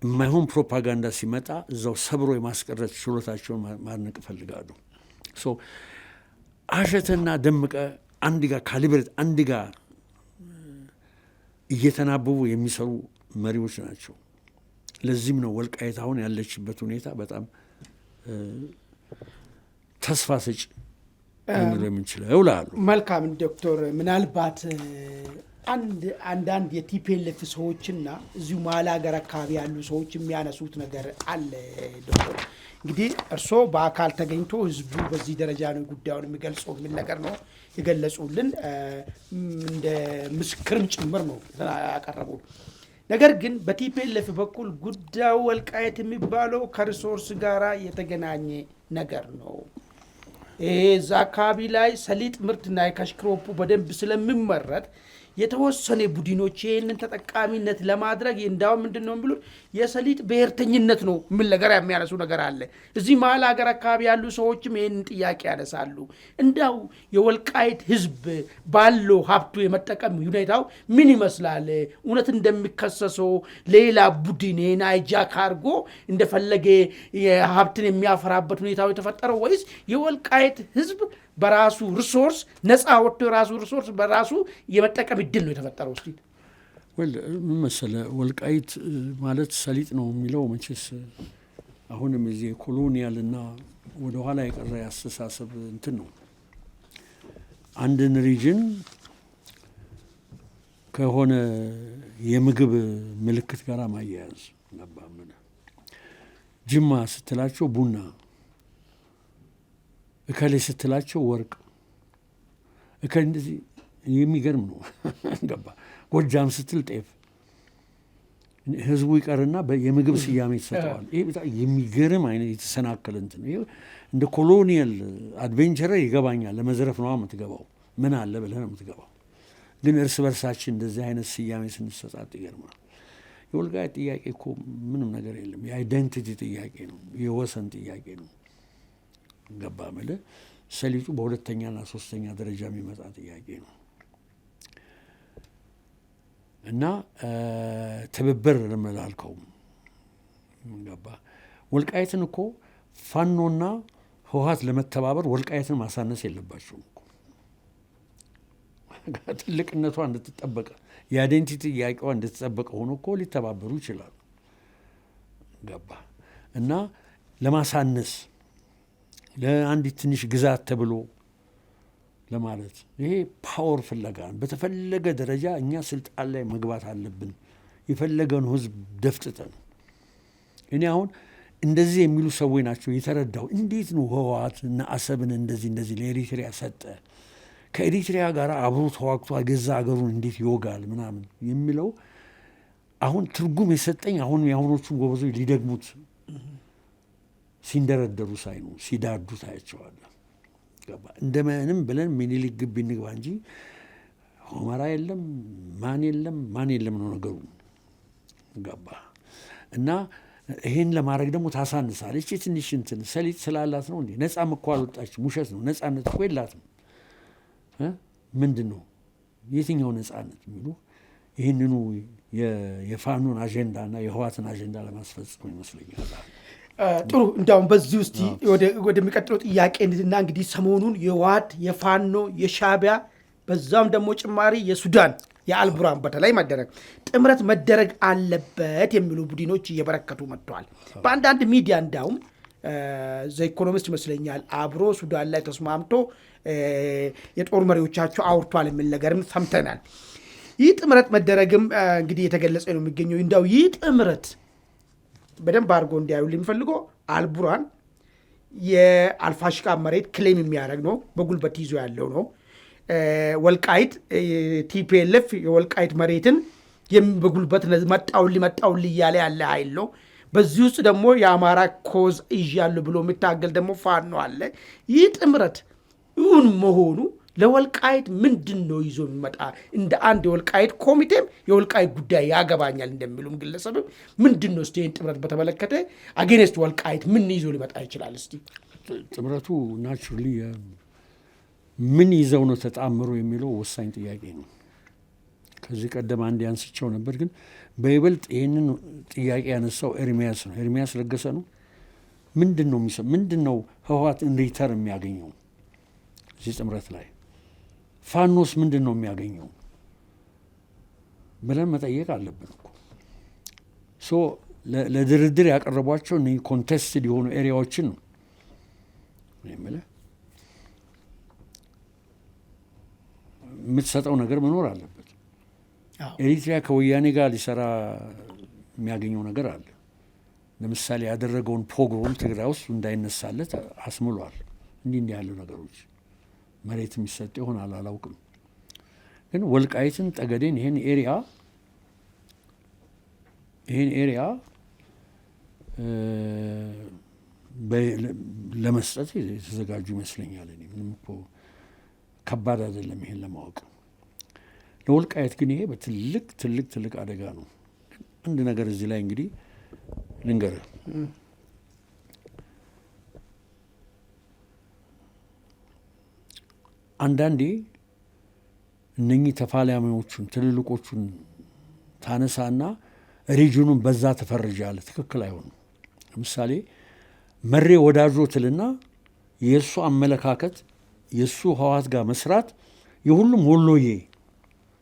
የማይሆን ፕሮፓጋንዳ ሲመጣ እዛው ሰብሮ የማስቀረት ችሎታቸውን ማድነቅ እፈልጋለሁ። ሶ አሸተና ደመቀ አንድ ጋር ካሊብሬት አንድ ጋር እየተናበቡ የሚሰሩ መሪዎች ናቸው። ለዚህም ነው ወልቃይት አሁን ያለችበት ሁኔታ በጣም ተስፋ ሰጪ ልንለው የምንችለው እላለሁ። መልካም ዶክተር፣ ምናልባት አንዳንድ የቲፒኤልኤፍ ሰዎችና እዚሁ መሀል ሀገር አካባቢ ያሉ ሰዎች የሚያነሱት ነገር አለ ዶክተር። እንግዲህ እርስዎ በአካል ተገኝቶ ህዝቡ በዚህ ደረጃ ነው ጉዳዩን የሚገልጸው የሚል ነገር ነው የገለጹልን። እንደ ምስክርም ጭምር ነው ያቀረቡ። ነገር ግን በቲፒኤልኤፍ በኩል ጉዳዩ ወልቃይት የሚባለው ከሪሶርስ ጋር የተገናኘ ነገር ነው። እዛ አካባቢ ላይ ሰሊጥ ምርትና የካሽክሮፑ በደንብ ስለሚመረት የተወሰነ ቡድኖች ይህንን ተጠቃሚነት ለማድረግ እንዳውም ምንድን ነው የሚሉት የሰሊጥ ብሔርተኝነት ነው የሚል ነገር የሚያነሱ ነገር አለ። እዚህ መሀል ሀገር አካባቢ ያሉ ሰዎችም ይህንን ጥያቄ ያነሳሉ። እንዳው የወልቃይት ህዝብ ባለው ሀብቱ የመጠቀም ሁኔታው ምን ይመስላል? እውነት እንደሚከሰሰው ሌላ ቡድን ናይጃክ አድርጎ እንደፈለገ ሀብትን የሚያፈራበት ሁኔታው የተፈጠረው ወይስ የወልቃይት ህዝብ በራሱ ሪሶርስ ነፃ ወጥቶ የራሱ ሪሶርስ በራሱ የመጠቀም እድል ነው የተፈጠረው? እስቲ ምን መሰለህ ወልቃይት ማለት ሰሊጥ ነው የሚለው መቼስ አሁንም እዚህ ኮሎኒያልና ወደኋላ የቀረ ያስተሳሰብ እንትን ነው። አንድን ሪጅን ከሆነ የምግብ ምልክት ጋር ማያያዝ ነባምን። ጅማ ስትላቸው ቡና፣ እከሌ ስትላቸው ወርቅ፣ እከሌ እንደዚህ የሚገርም ነው። ገባ ጎጃም ስትል ጤፍ፣ ህዝቡ ይቀርና የምግብ ስያሜ ይሰጠዋል። ይሄ በጣም የሚገርም አይነት የተሰናከለ እንትን ነው። እንደ ኮሎኒያል አድቬንቸረር ይገባኛል። ለመዝረፍ ነው የምትገባው፣ ምን አለ ብለህ ነው የምትገባው። ግን እርስ በርሳችን እንደዚህ አይነት ስያሜ ስንሰጣጥ ይገርማል። የወልቃይት ጥያቄ እኮ ምንም ነገር የለም። የአይደንቲቲ ጥያቄ ነው፣ የወሰን ጥያቄ ነው። ገባ ምልህ ሰሊጡ በሁለተኛና ሶስተኛ ደረጃ የሚመጣ ጥያቄ ነው እና ትብብር ለመላልከውም ገባ ወልቃይትን እኮ ፋኖና ህወሓት ለመተባበር ወልቃይትን ማሳነስ የለባቸውም እኮ ትልቅነቷ እንድትጠበቀ የአይዴንቲቲ ጥያቄዋ እንድትጠበቀ ሆኖ እኮ ሊተባበሩ ይችላሉ። ገባ እና ለማሳነስ ለአንዲት ትንሽ ግዛት ተብሎ ለማለት ይሄ ፓወር ፍለጋ በተፈለገ ደረጃ እኛ ስልጣን ላይ መግባት አለብን የፈለገውን ህዝብ ደፍጥጠን። እኔ አሁን እንደዚህ የሚሉ ሰዎች ናቸው የተረዳው። እንዴት ነው ህወሓት እና አሰብን እንደዚህ ለኤሪትሪያ ሰጠ፣ ከኤሪትሪያ ጋር አብሮ ተዋግቶ ገዛ ሀገሩን እንዴት ይወጋል ምናምን የሚለው አሁን ትርጉም የሰጠኝ አሁን የአሁኖቹን ጎበዞች ሊደግሙት ሲንደረደሩ ሳይ ነው ሲዳዱ ታያቸዋለህ። ገባ እንደምንም ብለን ሚኒሊክ ግቢ እንግባ እንጂ ሁመራ የለም ማን የለም ነው ነገሩ። ገባ እና ይሄን ለማድረግ ደግሞ ታሳንሳለች። ትንሽ እንትን ሰሊጥ ስላላት ነው እንዴ? ነጻም እኮ አልወጣችም። ውሸት ነው። ነጻነት እኮ የላትም። ምንድን ነው የትኛው ነጻነት የሚሉ ይህንኑ የፋኖን አጀንዳና የህወሓትን አጀንዳ ለማስፈጸም ይመስለኛል። ጥሩ እንዲያውም በዚህ ውስጥ ወደሚቀጥለው ጥያቄ እና እንግዲህ ሰሞኑን የህወሓት የፋኖ የሻዕቢያ በዛም ደግሞ ጭማሪ የሱዳን የአልቡራን በተለይ ጥምረት መደረግ አለበት የሚሉ ቡድኖች እየበረከቱ መጥተዋል። በአንዳንድ ሚዲያ እንዳውም ዘኢኮኖሚስት ይመስለኛል አብሮ ሱዳን ላይ ተስማምቶ የጦር መሪዎቻቸው አውርቷል የሚል ነገርም ሰምተናል። ይህ ጥምረት መደረግም እንግዲህ የተገለጸ ነው የሚገኘው። እንዳው ይህ ጥምረት በደንብ አድርጎ እንዲያዩ የሚፈልገው አልቡራን የአልፋሽቃ መሬት ክሌም የሚያደርግ ነው፣ በጉልበት ይዞ ያለው ነው። ወልቃይት ቲፒኤልኤፍ የወልቃይት መሬትን በጉልበት መጣውል እያለ ያለ ኃይል ነው። በዚህ ውስጥ ደግሞ የአማራ ኮዝ ይዣለሁ ብሎ የሚታገል ደግሞ ፋኖ አለ። ይህ ጥምረት ይሁን መሆኑ ለወልቃይት ምንድን ነው ይዞ የሚመጣ? እንደ አንድ የወልቃይት ኮሚቴም የወልቃይት ጉዳይ ያገባኛል እንደሚሉም ግለሰብም ምንድን ነው እስቲ ይህን ጥምረት በተመለከተ አጌንስት ወልቃይት ምን ይዞ ሊመጣ ይችላል? እስቲ ጥምረቱ ናቹራሊ ምን ይዘው ነው ተጣምሮ የሚለው ወሳኝ ጥያቄ ነው። ከዚህ ቀደም አንድ ያንስቸው ነበር፣ ግን በይበልጥ ይህንን ጥያቄ ያነሳው ኤርሚያስ ነው። ኤርሚያስ ለገሰ ነው። ምንድን ነው ህወሓት ሪተር የሚያገኘው እዚህ ጥምረት ላይ? ፋኖስ ምንድን ነው የሚያገኘው ብለን መጠየቅ አለብን እኮ። ሶ ለድርድር ያቀረቧቸው እነ ኮንቴስትድ የሆኑ ኤሪያዎችን ነው የምልህ። የምትሰጠው ነገር መኖር አለበት። ኤሪትሪያ ከወያኔ ጋር ሊሰራ የሚያገኘው ነገር አለ። ለምሳሌ ያደረገውን ፖግሮም ትግራይ ውስጥ እንዳይነሳለት አስምሏል። እንዲህ ያሉ ነገሮች መሬት የሚሰጥ ይሆናል አላውቅም። ግን ወልቃይትን፣ ጠገዴን ይህን ኤሪያ ለመስጠት የተዘጋጁ ይመስለኛል። እኔ ምንም እኮ ከባድ አይደለም ይሄን ለማወቅ። ለወልቃይት ግን ይሄ በትልቅ አደጋ ነው። አንድ ነገር እዚህ ላይ እንግዲህ ልንገርህ። አንዳንዴ እነኚህ ተፋላሚዎቹን ትልልቆቹን ታነሳና ሪጅኑን በዛ ተፈርጃለህ። ትክክል አይሆንም። ለምሳሌ መሬ ወዳጆ ትልና የእሱ አመለካከት የእሱ ህወሓት ጋር መስራት የሁሉም ወሎዬ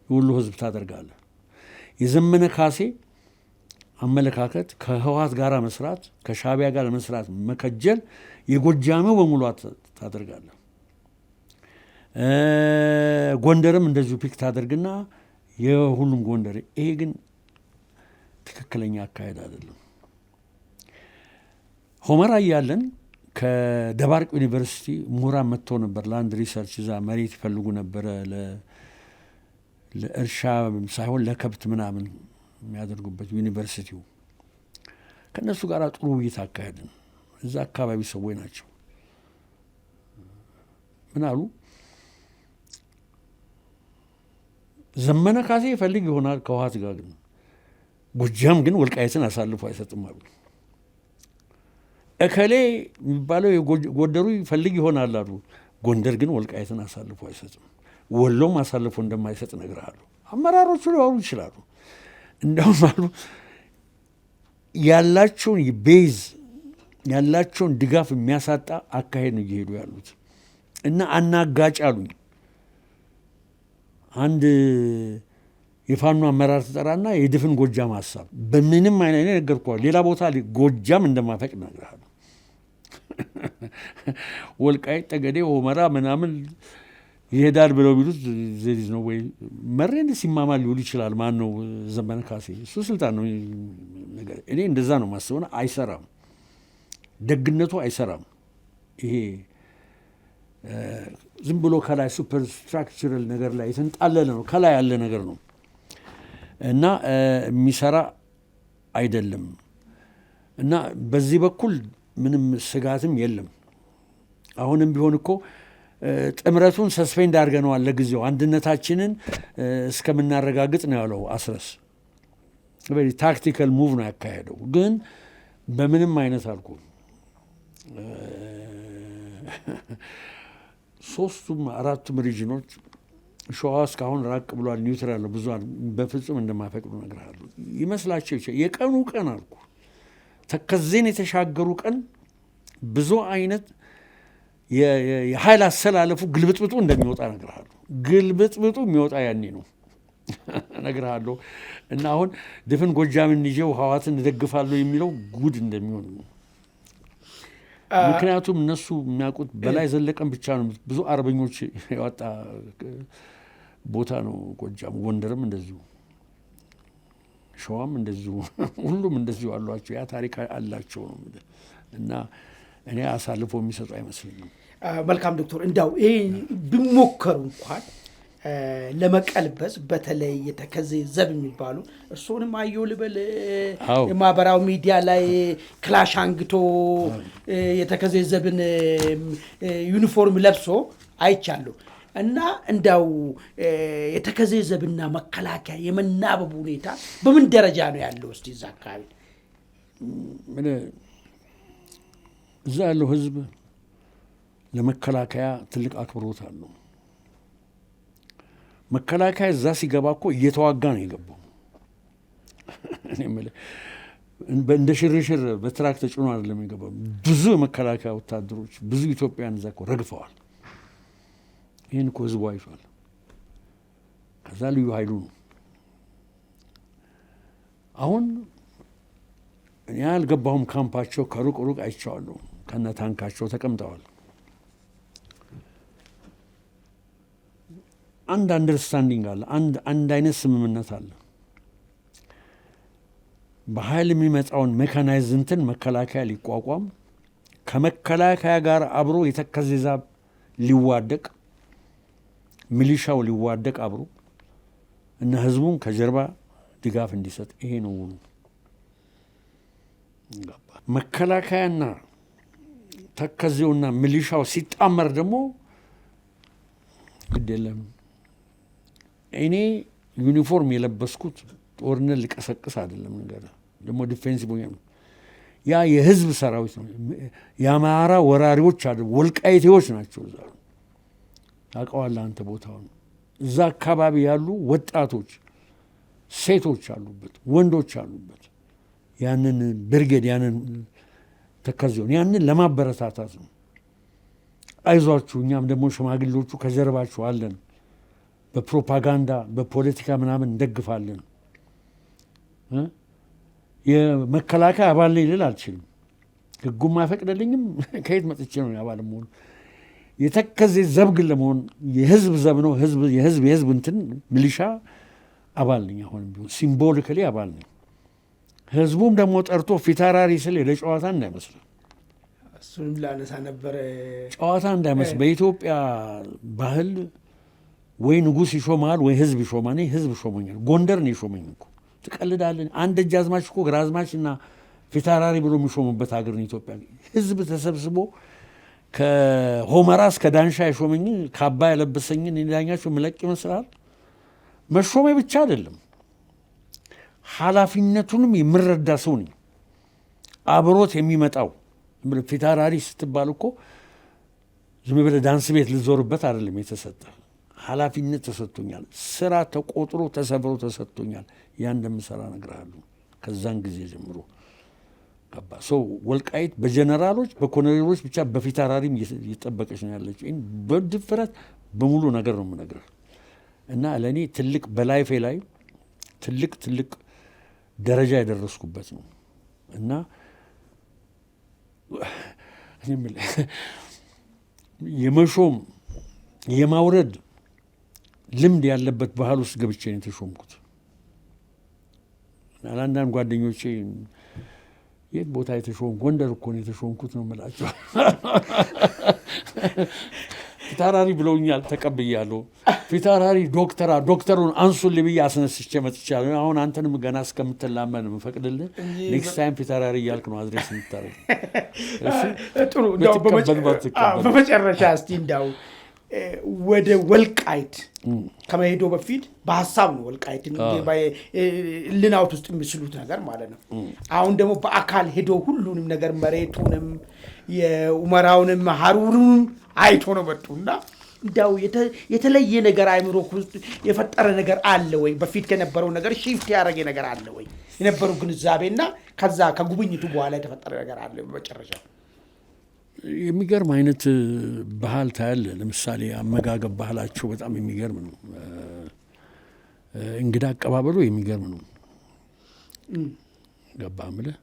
የወሎ ህዝብ ታደርጋለህ። የዘመነ ካሴ አመለካከት ከህወሓት ጋር መስራት ከሻዕቢያ ጋር መስራት መከጀል የጎጃሜው በሙሉ ታደርጋለህ። ጎንደርም እንደዚሁ ፒክ ታደርግና የሁሉም ጎንደር። ይሄ ግን ትክክለኛ አካሄድ አይደለም። ሁመራ እያለን ከደባርቅ ዩኒቨርሲቲ ምሁራን መጥተው ነበር ለአንድ ሪሰርች። እዛ መሬት ይፈልጉ ነበረ ለእርሻ ሳይሆን ለከብት ምናምን የሚያደርጉበት ዩኒቨርሲቲው። ከእነሱ ጋር ጥሩ ውይይት አካሄድን። እዛ አካባቢ ሰዎች ናቸው። ምን አሉ? ዘመነ ካሴ ይፈልግ ይሆናል ከህወሓት ጋር፣ ግን ጎጃም ግን ወልቃይትን አሳልፎ አይሰጥም አሉ። እከሌ የሚባለው የጎንደሩ ይፈልግ ይሆናል አሉ። ጎንደር ግን ወልቃይትን አሳልፎ አይሰጥም። ወሎም አሳልፎ እንደማይሰጥ እነግርሃለሁ። አመራሮቹ ሊሆኑ ይችላሉ። እንደውም አሉ ያላቸውን ቤዝ ያላቸውን ድጋፍ የሚያሳጣ አካሄድ ነው እየሄዱ ያሉት እና አናጋጭ አሉኝ። አንድ የፋኖ አመራር ተጠራና የድፍን ጎጃም ሀሳብ በምንም አይነት ነገርኳል። ሌላ ቦታ ጎጃም እንደማፈቅ እነግርሃለሁ። ወልቃይት ጠገዴ፣ ሁመራ ምናምን ይሄዳል ብለው ቢሉት ዘዲዝ ነው ወይ መሬን ሲማማል ሊውል ይችላል። ማን ነው ዘመነ ካሴ? እሱ ስልጣን ነው ነገር። እኔ እንደዛ ነው ማስበውና አይሰራም። ደግነቱ አይሰራም። ይሄ ዝም ብሎ ከላይ ሱፐር ስትራክቸራል ነገር ላይ የተንጣለለ ነው፣ ከላይ ያለ ነገር ነው እና የሚሰራ አይደለም። እና በዚህ በኩል ምንም ስጋትም የለም። አሁንም ቢሆን እኮ ጥምረቱን ሰስፔንድ አድርገነዋል ለጊዜው አንድነታችንን እስከምናረጋግጥ ነው ያለው አስረስ። ታክቲካል ሙቭ ነው ያካሄደው። ግን በምንም አይነት አልኩ ሶስቱም አራቱም ሪጅኖች ሸዋ እስካሁን ራቅ ብሏል፣ ኒውትራል ነው፣ ብዙ በፍጹም እንደማፈቅዱ እነግርሃለሁ። ይመስላቸው ይችላል። የቀኑ ቀን አልኩ ተከዜን የተሻገሩ ቀን ብዙ አይነት የኃይል አሰላለፉ ግልብጥብጡ እንደሚወጣ እነግርሃለሁ። ግልብጥብጡ የሚወጣ ያኔ ነው እነግርሃለሁ። እና አሁን ድፍን ጎጃምን ይዤው ህወሓትን እደግፋለሁ የሚለው ጉድ እንደሚሆን ነው። ምክንያቱም እነሱ የሚያውቁት በላይ ዘለቀን ብቻ ነው። ብዙ አርበኞች ያወጣ ቦታ ነው ጎጃም። ጎንደርም እንደዚሁ፣ ሸዋም እንደዚሁ፣ ሁሉም እንደዚሁ አሏቸው። ያ ታሪክ አላቸው ነው እና እኔ አሳልፎ የሚሰጡ አይመስለኝም። መልካም ዶክተር፣ እንዳው ይሄ ቢሞከሩ እንኳን ለመቀልበስ በተለይ የተከዜ ዘብ የሚባሉ እርሶንም አየሁ ልበል የማህበራዊ ሚዲያ ላይ ክላሽ አንግቶ የተከዜ ዘብን ዩኒፎርም ለብሶ አይቻለሁ። እና እንዳው የተከዜ ዘብና መከላከያ የመናበቡ ሁኔታ በምን ደረጃ ነው ያለው? እስቲ እዛ አካባቢ እዛ ያለው ህዝብ ለመከላከያ ትልቅ አክብሮት አለው። መከላከያ እዛ ሲገባ እኮ እየተዋጋ ነው የገባው። እንደ ሽርሽር በትራክ ተጭኖ አይደለም የገባው። ብዙ የመከላከያ ወታደሮች፣ ብዙ ኢትዮጵያን እዛ እኮ ረግፈዋል። ይህን እኮ ህዝቡ አይቷል። ከዛ ልዩ ኃይሉ ነው። አሁን እኔ አልገባሁም ካምፓቸው፣ ከሩቅ ሩቅ አይቼዋለሁ። ከነ ታንካቸው ተቀምጠዋል። አንድ አንደርስታንዲንግ አለ፣ አንድ አይነት ስምምነት አለ። በኃይል የሚመጣውን ሜካናይዝ እንትን መከላከያ ሊቋቋም፣ ከመከላከያ ጋር አብሮ የተከዜ ዘብ ሊዋደቅ፣ ሚሊሻው ሊዋደቅ አብሮ እና ህዝቡን ከጀርባ ድጋፍ እንዲሰጥ። ይሄ ነው ውሉ። መከላከያና ተከዜውና ሚሊሻው ሲጣመር ደግሞ ግድ የለም። እኔ ዩኒፎርም የለበስኩት ጦርነት ሊቀሰቅስ አይደለም። ነገር ደግሞ ዲፌንሲቭ ነው። ያ የህዝብ ሰራዊት ነው። የአማራ ወራሪዎች አይደሉም፣ ወልቃይቴዎች ናቸው። እዛ ታውቀዋለህ አንተ ቦታውን። እዛ አካባቢ ያሉ ወጣቶች፣ ሴቶች አሉበት፣ ወንዶች አሉበት። ያንን ብርጌድ ያንን ተከዜውን ያንን ለማበረታታት ነው። አይዟችሁ፣ እኛም ደግሞ ሽማግሌዎቹ ከጀርባችሁ አለን፣ በፕሮፓጋንዳ በፖለቲካ ምናምን እንደግፋለን። የመከላከያ አባል ነኝ ልል አልችልም፣ ህጉም አይፈቅድልኝም። ከየት መጥቼ ነው አባል መሆኑ? የተከዜ ዘብ ግን ለመሆን የህዝብ ዘብ ነው። የህዝብ እንትን ሚሊሻ አባል ነኝ። አሁንም ቢሆን ሲምቦሊካሊ አባል ነኝ። ህዝቡም ደግሞ ጠርቶ ፊታውራሪ ስል ለጨዋታ እንዳይመስል፣ እሱንም ላነሳ ነበረ። ጨዋታ እንዳይመስል። በኢትዮጵያ ባህል ወይ ንጉሥ ይሾማል ወይ ህዝብ ይሾማል። ህዝብ ሾመኛል። ጎንደር ነው የሾመኝ እኮ። ትቀልዳለን? አንድ ደጃዝማች እኮ ግራዝማች እና ፊታውራሪ ብሎ የሚሾሙበት ሀገር ነው ኢትዮጵያ። ህዝብ ተሰብስቦ ከሆመራ እስከ ዳንሻ የሾመኝ ካባ ያለበሰኝን ዳኛቸው ምለቅ ይመስላል። መሾሜ ብቻ አይደለም፣ ኃላፊነቱንም የምረዳ ሰው ነኝ። አብሮት የሚመጣው ፊታውራሪ ስትባል እኮ ዝም ብለህ ዳንስ ቤት ልዞርበት አይደለም የተሰጠ ኃላፊነት ተሰጥቶኛል። ስራ ተቆጥሮ ተሰብሮ ተሰጥቶኛል። ያ እንደምሰራ እነግርሃለሁ። ከዛን ጊዜ ጀምሮ ገባ ሰው ወልቃይት በጀነራሎች በኮሎኔሎች ብቻ በፊታውራሪም እየጠበቀች ነው ያለች። በድፍረት በሙሉ ነገር ነው የምነግርህ እና ለእኔ ትልቅ በላይፌ ላይ ትልቅ ደረጃ የደረስኩበት ነው እና የመሾም የማውረድ ልምድ ያለበት ባህል ውስጥ ገብቼ ነው የተሾምኩት። አንዳንድ ጓደኞቼ የት ቦታ የተሾም ጎንደር እኮ ነው የተሾምኩት ነው የምላቸው። ፊታውራሪ ብለውኛል፣ ተቀብያለሁ። ፊታውራሪ ዶክተሩን አንሱልኝ ብዬ አስነስቼ መጥቻለሁ። አሁን አንተንም ገና እስከምትላመን የምፈቅድልህ ኔክስት ታይም ፊታውራሪ እያልክ ነው አድሬስ የምታደርግ። ጥሩ። በመጨረሻ እስቲ እንዳው ወደ ወልቃይት ከመሄዶ በፊት በሀሳብ ነው ወልቃይት ልናውት ውስጥ የሚስሉት ነገር ማለት ነው። አሁን ደግሞ በአካል ሄዶ ሁሉንም ነገር መሬቱንም የኡመራውንም ሀሩሩንም አይቶ ነው መጡና እንዳው የተለየ ነገር አይምሮ ውስጥ የፈጠረ ነገር አለ ወይ? በፊት ከነበረው ነገር ሽፍት ያደረገ ነገር አለ ወይ? የነበረው ግንዛቤና ከዛ ከጉብኝቱ በኋላ የተፈጠረ ነገር አለ? በመጨረሻ የሚገርም አይነት ባህል ታያለ። ለምሳሌ አመጋገብ ባህላቸው በጣም የሚገርም ነው። እንግዳ አቀባበሉ የሚገርም ነው። ገባ ምልህ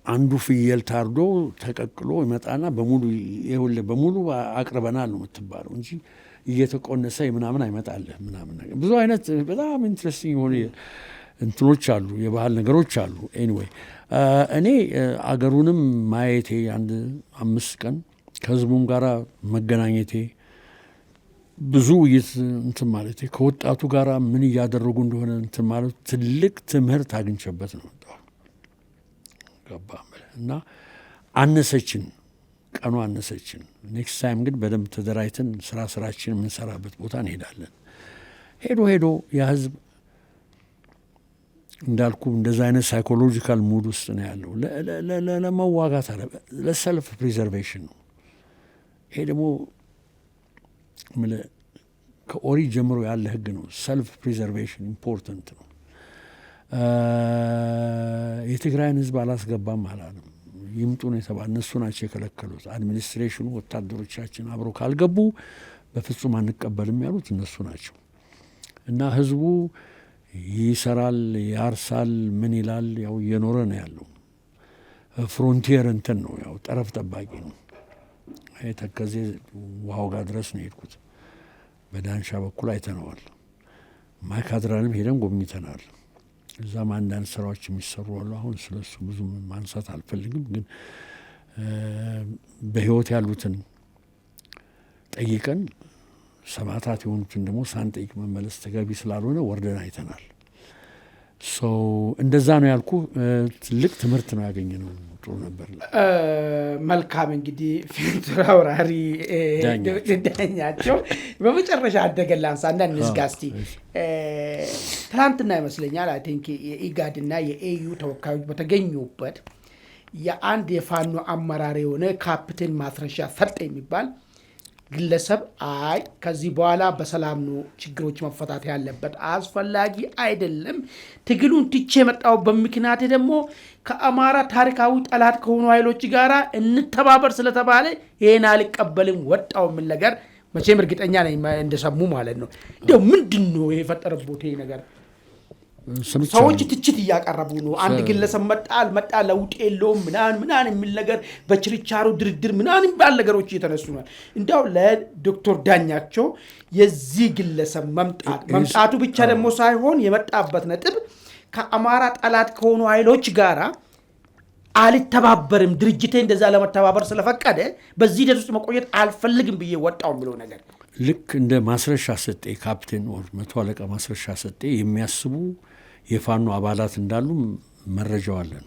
አንዱ ፍየል ታርዶ ተቀቅሎ ይመጣና በሙሉ አቅርበናል ነው የምትባለው እንጂ እየተቆነሰ ምናምን አይመጣልህ ምናምን ነገር። ብዙ አይነት በጣም ኢንትረስቲንግ የሆኑ እንትኖች አሉ፣ የባህል ነገሮች አሉ። ኤኒዌይ እኔ አገሩንም ማየቴ አንድ 5 ቀን ከህዝቡም ጋር መገናኘቴ ብዙ ውይይት እንትን ማለቴ ከወጣቱ ጋር ምን እያደረጉ እንደሆነ እንትን ማለት ትልቅ ትምህርት አግኝቼበት ነው ገባ እና አነሰችን ቀኑ አነሰችን። ኔክስት ታይም ግን በደንብ ተደራጅተን ስራችን የምንሰራበት ቦታ እንሄዳለን። ሄዶ ያ ህዝብ እንዳልኩ እንደዛ አይነት ሳይኮሎጂካል ሙድ ውስጥ ነው ያለው። ለመዋጋት አለ ለሰልፍ ፕሪዘርቬሽን ነው። ይሄ ደግሞ ከኦሪት ጀምሮ ያለ ህግ ነው። ሰልፍ ፕሪዘርቬሽን ኢምፖርታንት ነው። የትግራይን ህዝብ አላስገባም አላለም። ይምጡ ነው የተባለ። እነሱ ናቸው የከለከሉት። አድሚኒስትሬሽኑ ወታደሮቻችን አብረው ካልገቡ በፍጹም አንቀበልም ያሉት እነሱ ናቸው። እና ህዝቡ ይሰራል፣ ያርሳል፣ ምን ይላል፣ ያው እየኖረ ነው ያለው። ፍሮንቲየር እንትን ነው ያው ጠረፍ ጠባቂ ነው። ተከዜ ውሃው ጋር ድረስ ነው የሄድኩት። በዳንሻ በኩል አይተነዋል። ማይካድራንም ሄደን ጎብኝተናል። እዛም አንዳንድ ስራዎች የሚሰሩ አሉ። አሁን ስለሱ ብዙ ማንሳት አልፈልግም፣ ግን በህይወት ያሉትን ጠይቀን ሰማዕታት የሆኑትን ደግሞ ሳንጠይቅ መመለስ ተገቢ ስላልሆነ ወርደን አይተናል። እንደዛ ነው ያልኩ። ትልቅ ትምህርት ነው ያገኘነው። ጥሩ ነበር። መልካም። እንግዲህ ፊታውራሪ ዳኛቸው በመጨረሻ አደገላንሳ አንዳንድ ንዝጋ እስቲ ትናንትና ይመስለኛል አይ ቲንክ የኢጋድና የኤዩ ተወካዮች በተገኙበት የአንድ የፋኖ አመራር የሆነ ካፕቴን ማስረሻ ፈርጥ የሚባል ግለሰብ አይ ከዚህ በኋላ በሰላም ነው ችግሮች መፈታት ያለበት፣ አስፈላጊ አይደለም፣ ትግሉን ትቼ የመጣው በምክንያት ደግሞ ከአማራ ታሪካዊ ጠላት ከሆኑ ኃይሎች ጋር እንተባበር ስለተባለ ይሄን አልቀበልም ወጣው ምን ነገር መቼም እርግጠኛ ነኝ እንደሰሙ ማለት ነው። እንደው ምንድነው የፈጠረበት ይሄ ነገር? ሰዎች ትችት እያቀረቡ ነው። አንድ ግለሰብ መጣ ለውጥ የለውም ምናምን የሚል ነገር በችርቻሮ ድርድር ምናምን ባል ነገሮች እየተነሱ ነው። እንዲያው ለዶክተር ዳኛቸው የዚህ ግለሰብ መምጣቱ ብቻ ደግሞ ሳይሆን የመጣበት ነጥብ ከአማራ ጠላት ከሆኑ ኃይሎች ጋራ አልተባበርም፣ ድርጅቴ እንደዛ ለመተባበር ስለፈቀደ በዚህ ደስ ውስጥ መቆየት አልፈልግም ብዬ ወጣው የሚለው ነገር ልክ እንደ ማስረሻ ሰጤ ካፕቴን ወር 100 አለቃ ማስረሻ ሰጤ የሚያስቡ የፋኖ አባላት እንዳሉ መረጃው አለን።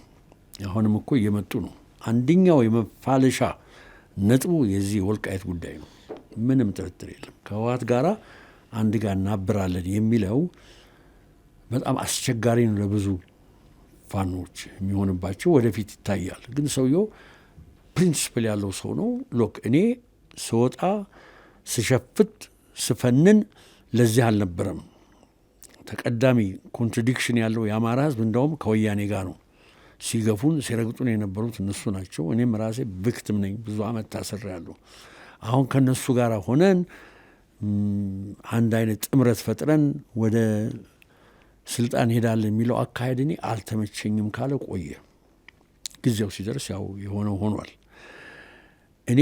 አሁንም እኮ እየመጡ ነው። አንደኛው የመፋለሻ ነጥቡ የዚህ ወልቃይት ጉዳይ ነው። ምንም ጥርጥር የለም። ከህወሓት ጋር አንድ ጋር እናብራለን የሚለው በጣም አስቸጋሪ ነው ለብዙ ፋኖች የሚሆንባቸው ወደፊት ይታያል። ግን ሰውየው ፕሪንሲፕል ያለው ሰው ነው። ሎክ እኔ ስወጣ ስሸፍት ስፈንን ለዚህ አልነበረም። ተቀዳሚ ኮንትራዲክሽን ያለው የአማራ ህዝብ እንደውም ከወያኔ ጋር ነው። ሲገፉን ሲረግጡን የነበሩት እነሱ ናቸው። እኔም ራሴ ቪክቲም ነኝ። ብዙ አመት ታስሬያለሁ። አሁን ከነሱ ጋር ሆነን አንድ አይነት ጥምረት ፈጥረን ወደ ስልጣን ሄዳለን የሚለው አካሄድ እኔ አልተመቸኝም ካለ ቆየ። ጊዜው ሲደርስ ያው የሆነው ሆኗል። እኔ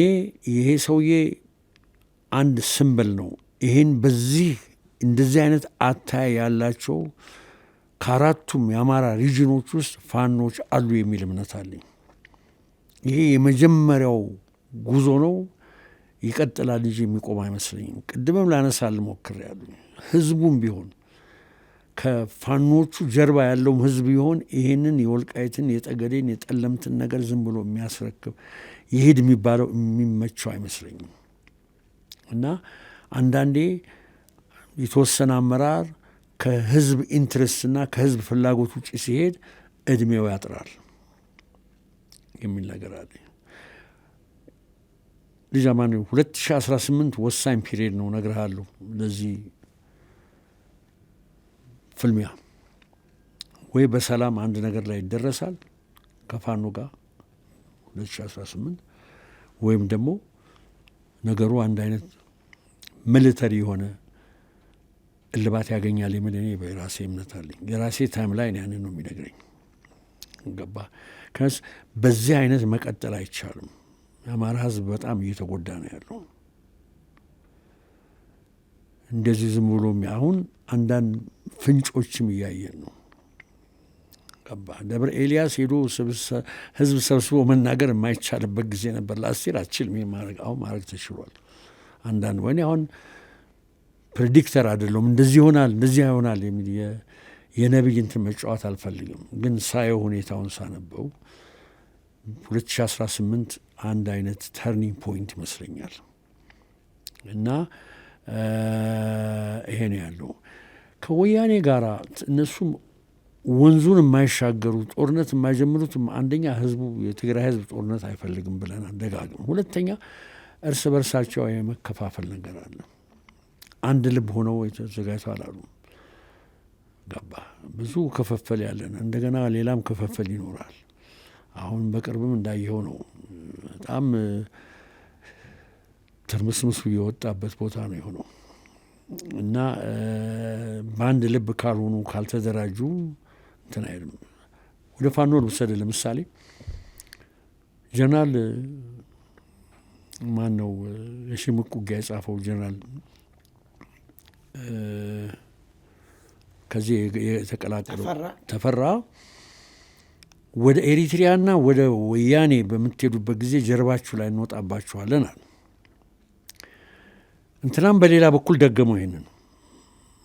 ይሄ ሰውዬ አንድ ሲምቦል ነው። ይሄን በዚህ እንደዚህ አይነት አታይ ያላቸው ከአራቱም የአማራ ሪጅኖች ውስጥ ፋኖች አሉ የሚል እምነት አለኝ። ይሄ የመጀመሪያው ጉዞ ነው። ይቀጥላል እንጂ የሚቆም አይመስለኝም። ቅድምም ላነሳል ሞክሬያለሁ። ህዝቡም ቢሆን ከፋኖቹ ጀርባ ያለውም ህዝብ ቢሆን ይሄንን የወልቃይትን የጠገዴን የጠለምትን ነገር ዝም ብሎ የሚያስረክብ ይሄድ የሚባለው የሚመቸው አይመስለኝም። እና አንዳንዴ የተወሰነ አመራር ከህዝብ ኢንትረስትና ከህዝብ ፍላጎት ውጭ ሲሄድ እድሜው ያጥራል የሚል ነገር አለ። ልጅ አማን 2018 ወሳኝ ፒሪየድ ነው እነግርሃለሁ። ለዚህ ፍልሚያ ወይ በሰላም አንድ ነገር ላይ ይደረሳል ከፋኖ ጋር 2018 ወይም ደግሞ ነገሩ አንድ አይነት ሚሊተሪ የሆነ እልባት ያገኛል የሚል እኔ በራሴ እምነት አለኝ። የራሴ ታይም ላይ ያንን ነው የሚነግረኝ። ገባ ከስ በዚህ አይነት መቀጠል አይቻልም። የአማራ ህዝብ በጣም እየተጎዳ ነው ያለው። እንደዚህ ዝም ብሎ አሁን አንዳንድ ፍንጮችም እያየን ነው። ገባ ደብረ ኤልያስ ሄዶ ህዝብ ሰብስቦ መናገር የማይቻልበት ጊዜ ነበር። ለአስቴር አትችልም ማድረግ፣ አሁን ማድረግ ተችሏል። አንዳንድ ወኔ አሁን ፕሬዲክተር አይደለም እንደዚህ ይሆናል እንደዚህ ይሆናል የሚል የነብይ እንትን መጫወት አልፈልግም። ግን ሳየው ሁኔታውን ሳነበው 2018 አንድ አይነት ተርኒንግ ፖይንት ይመስለኛል። እና ይሄ ነው ያለው። ከወያኔ ጋር እነሱም ወንዙን የማይሻገሩ ጦርነት የማይጀምሩት አንደኛ ህዝቡ የትግራይ ህዝብ ጦርነት አይፈልግም ብለን አደጋግም። ሁለተኛ እርስ በርሳቸው የመከፋፈል ነገር አለ። አንድ ልብ ሆነው ተዘጋጅተዋል አሉ። ገባ ብዙ ክፍፍል ያለን እንደገና ሌላም ክፍፍል ይኖራል። አሁን በቅርብም እንዳየው ነው። በጣም ትርምስምሱ የወጣበት ቦታ ነው የሆነው። እና በአንድ ልብ ካልሆኑ ካልተደራጁ እንትን አይልም። ወደ ፋኖ ልውሰድ። ለምሳሌ ጀነራል ማን ነው የሽምቅ ውጊያ የጻፈው ጀነራል ከዚህ የተቀላቀለው ተፈራ ወደ ኤሪትሪያና ወደ ወያኔ በምትሄዱበት ጊዜ ጀርባችሁ ላይ እንወጣባችኋለን አለ። እንትናም በሌላ በኩል ደገመው ይሄንን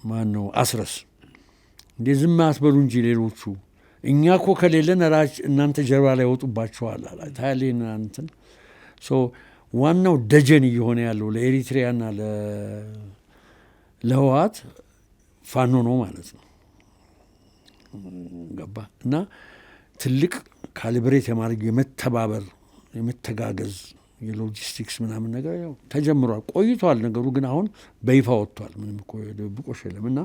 ማን ነው አስረስ እንዴ ዝም አትበሉ እንጂ ሌሎቹ እኛ እኮ ከሌለን እናንተ ጀርባ ላይ ወጡባችኋል አለ። ታያሌና እንትን ዋናው ደጀን እየሆነ ያለው ለኤሪትሪያና ለህወሓት ፋኖ ነው ማለት ነው። ገባ እና ትልቅ ካሊብሬት የማድረግ የመተባበር የመተጋገዝ የሎጂስቲክስ ምናምን ነገር ያው ተጀምሯል። ቆይቷል ነገሩ ግን አሁን በይፋ ወጥቷል። ምንም እኮ ድብቆሽ የለም። እና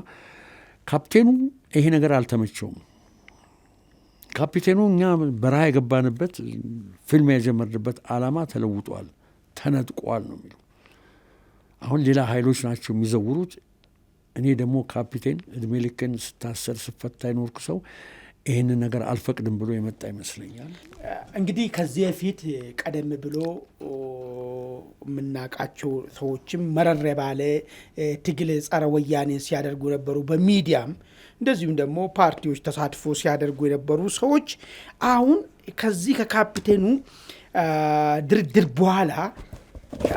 ካፕቴኑ ይሄ ነገር አልተመቸውም። ካፒቴኑ እኛ በረሃ የገባንበት ፊልም የጀመርንበት ዓላማ ተለውጧል፣ ተነጥቋል ነው የሚለው። አሁን ሌላ ኃይሎች ናቸው የሚዘውሩት። እኔ ደግሞ ካፒቴን እድሜ ልክን ስታሰር ስፈታ ይኖርኩ ሰው ይህንን ነገር አልፈቅድም ብሎ የመጣ ይመስለኛል። እንግዲህ ከዚህ በፊት ቀደም ብሎ የምናውቃቸው ሰዎችም መረር ባለ ትግል ጸረ ወያኔ ሲያደርጉ ነበሩ። በሚዲያም እንደዚሁም ደግሞ ፓርቲዎች ተሳትፎ ሲያደርጉ የነበሩ ሰዎች አሁን ከዚህ ከካፒቴኑ ድርድር በኋላ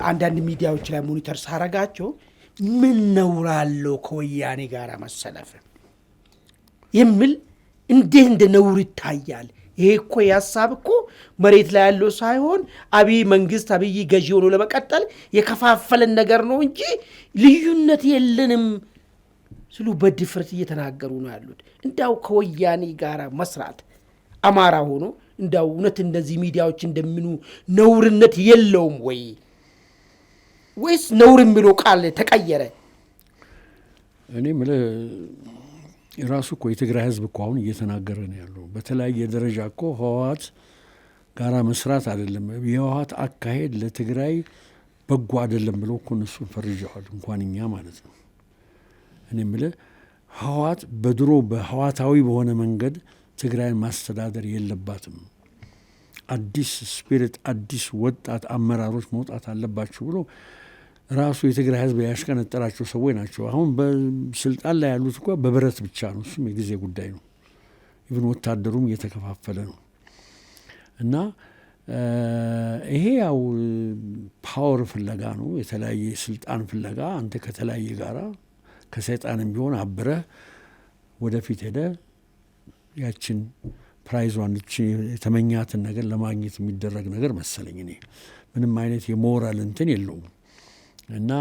አንዳንድ ሚዲያዎች ላይ ሞኒተር ሳረጋቸው ምን ነውራለው ከወያኔ ጋር መሰለፍ የሚል እንዴት እንደ ነውር ይታያል። ይሄ እኮ ያሳብ እኮ መሬት ላይ ያለው ሳይሆን አብይ መንግስት አብይ ገዢ ሆኖ ለመቀጠል የከፋፈለን ነገር ነው እንጂ ልዩነት የለንም ስሉ በድፍረት እየተናገሩ ነው ያሉት። እንዳው ከወያኔ ጋር መስራት አማራ ሆኖ እንዳው እውነት እንደዚህ ሚዲያዎች እንደሚኑ ነውርነት የለውም ወይ ወይስ ነውር የሚለው ቃል ተቀየረ? እኔ ማለት የራሱ እኮ የትግራይ ህዝብ እኮ አሁን እየተናገረ ነው ያለው። በተለያየ ደረጃ እኮ ህወሓት ጋራ መስራት አይደለም የህወሓት አካሄድ ለትግራይ በጎ አይደለም ብለው እኮ እነሱን ፈርጀዋል፣ እንኳን እኛ ማለት ነው። እኔ የምልህ ህወሓት በድሮ በህወሓታዊ በሆነ መንገድ ትግራይን ማስተዳደር የለባትም፣ አዲስ ስፒሪት አዲስ ወጣት አመራሮች መውጣት አለባቸው ብሎ ራሱ የትግራይ ህዝብ ያሽቀነጠራቸው ሰዎች ናቸው። አሁን በስልጣን ላይ ያሉት እኮ በብረት ብቻ ነው፣ እሱም የጊዜ ጉዳይ ነው። ኢቭን ወታደሩም እየተከፋፈለ ነው። እና ይሄ ያው ፓወር ፍለጋ ነው፣ የተለያየ ስልጣን ፍለጋ። አንተ ከተለያየ ጋራ ከሰይጣንም ቢሆን አብረህ ወደፊት ሄደ ያችን ፕራይዟን የተመኛትን ነገር ለማግኘት የሚደረግ ነገር መሰለኝ። እኔ ምንም አይነት የሞራል እንትን የለውም። እና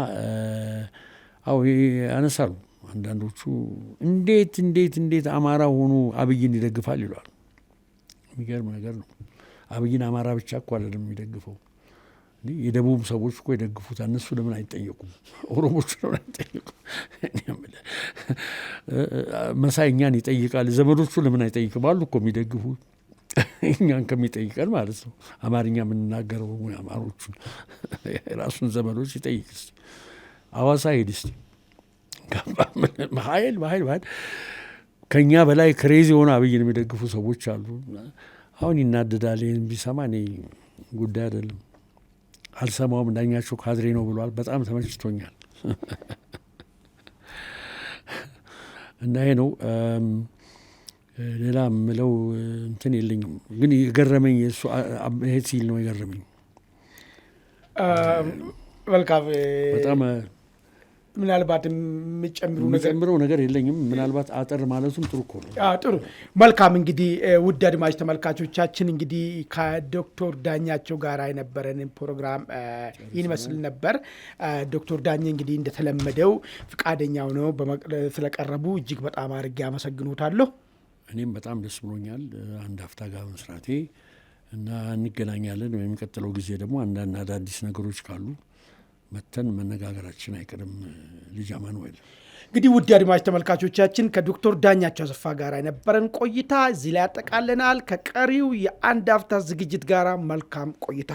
አው ያነሳሉ አንዳንዶቹ እንዴት አማራ ሆኖ አብይን ይደግፋል ይሏል። የሚገርም ነገር ነው። አብይን አማራ ብቻ እኮ አይደለም የሚደግፈው፣ የደቡብ ሰዎች እኮ ይደግፉታል። እነሱ ለምን አይጠየቁም? ኦሮሞቹ ለምን አይጠየቁም? መሳይ እኛን ይጠይቃል፣ ዘመዶቹ ለምን አይጠይቅም? አሉ እኮ የሚደግፉ እኛን ከሚጠይቀን ማለት ነው። አማርኛ የምንናገረው አማሮቹን የራሱን ዘመዶች ይጠይቅ እስቲ። አዋሳ ሄድ እስቲ። ሀይል ከእኛ በላይ ክሬዚ የሆነ አብይን የሚደግፉ ሰዎች አሉ። አሁን ይናደዳል። ይህን ቢሰማ እኔ ጉዳይ አይደለም፣ አልሰማውም። ዳኛቸው ካድሬ ነው ብሏል። በጣም ተመችቶኛል። እና ይሄ ነው። ሌላ ምለው እንትን የለኝም። ግን የገረመኝ እሱ ይሄ ሲል ነው የገረመኝ። መልካም። በጣም ምናልባት የሚጨምረው ነገር የለኝም። ምናልባት አጠር ማለቱም ጥሩ እኮ ነው። ጥሩ መልካም። እንግዲህ ውድ አድማጭ ተመልካቾቻችን እንግዲህ ከዶክተር ዳኛቸው ጋር የነበረን ፕሮግራም ይህን ይመስል ነበር። ዶክተር ዳኜ እንግዲህ እንደተለመደው ፍቃደኛ ሆነው ስለቀረቡ እጅግ በጣም አድርጌ አመሰግኖታለሁ። እኔም በጣም ደስ ብሎኛል አንድ አፍታ ጋር መስራቴ እና እንገናኛለን። የሚቀጥለው ጊዜ ደግሞ አንዳንድ አዳዲስ ነገሮች ካሉ መተን መነጋገራችን አይቀርም። ልጅ አማኑኤል እንግዲህ ውድ አድማጭ ተመልካቾቻችን ከዶክተር ዳኛቸው አሰፋ ጋር የነበረን ቆይታ እዚህ ላይ ያጠቃልለናል። ከቀሪው የአንድ አፍታ ዝግጅት ጋር መልካም ቆይታ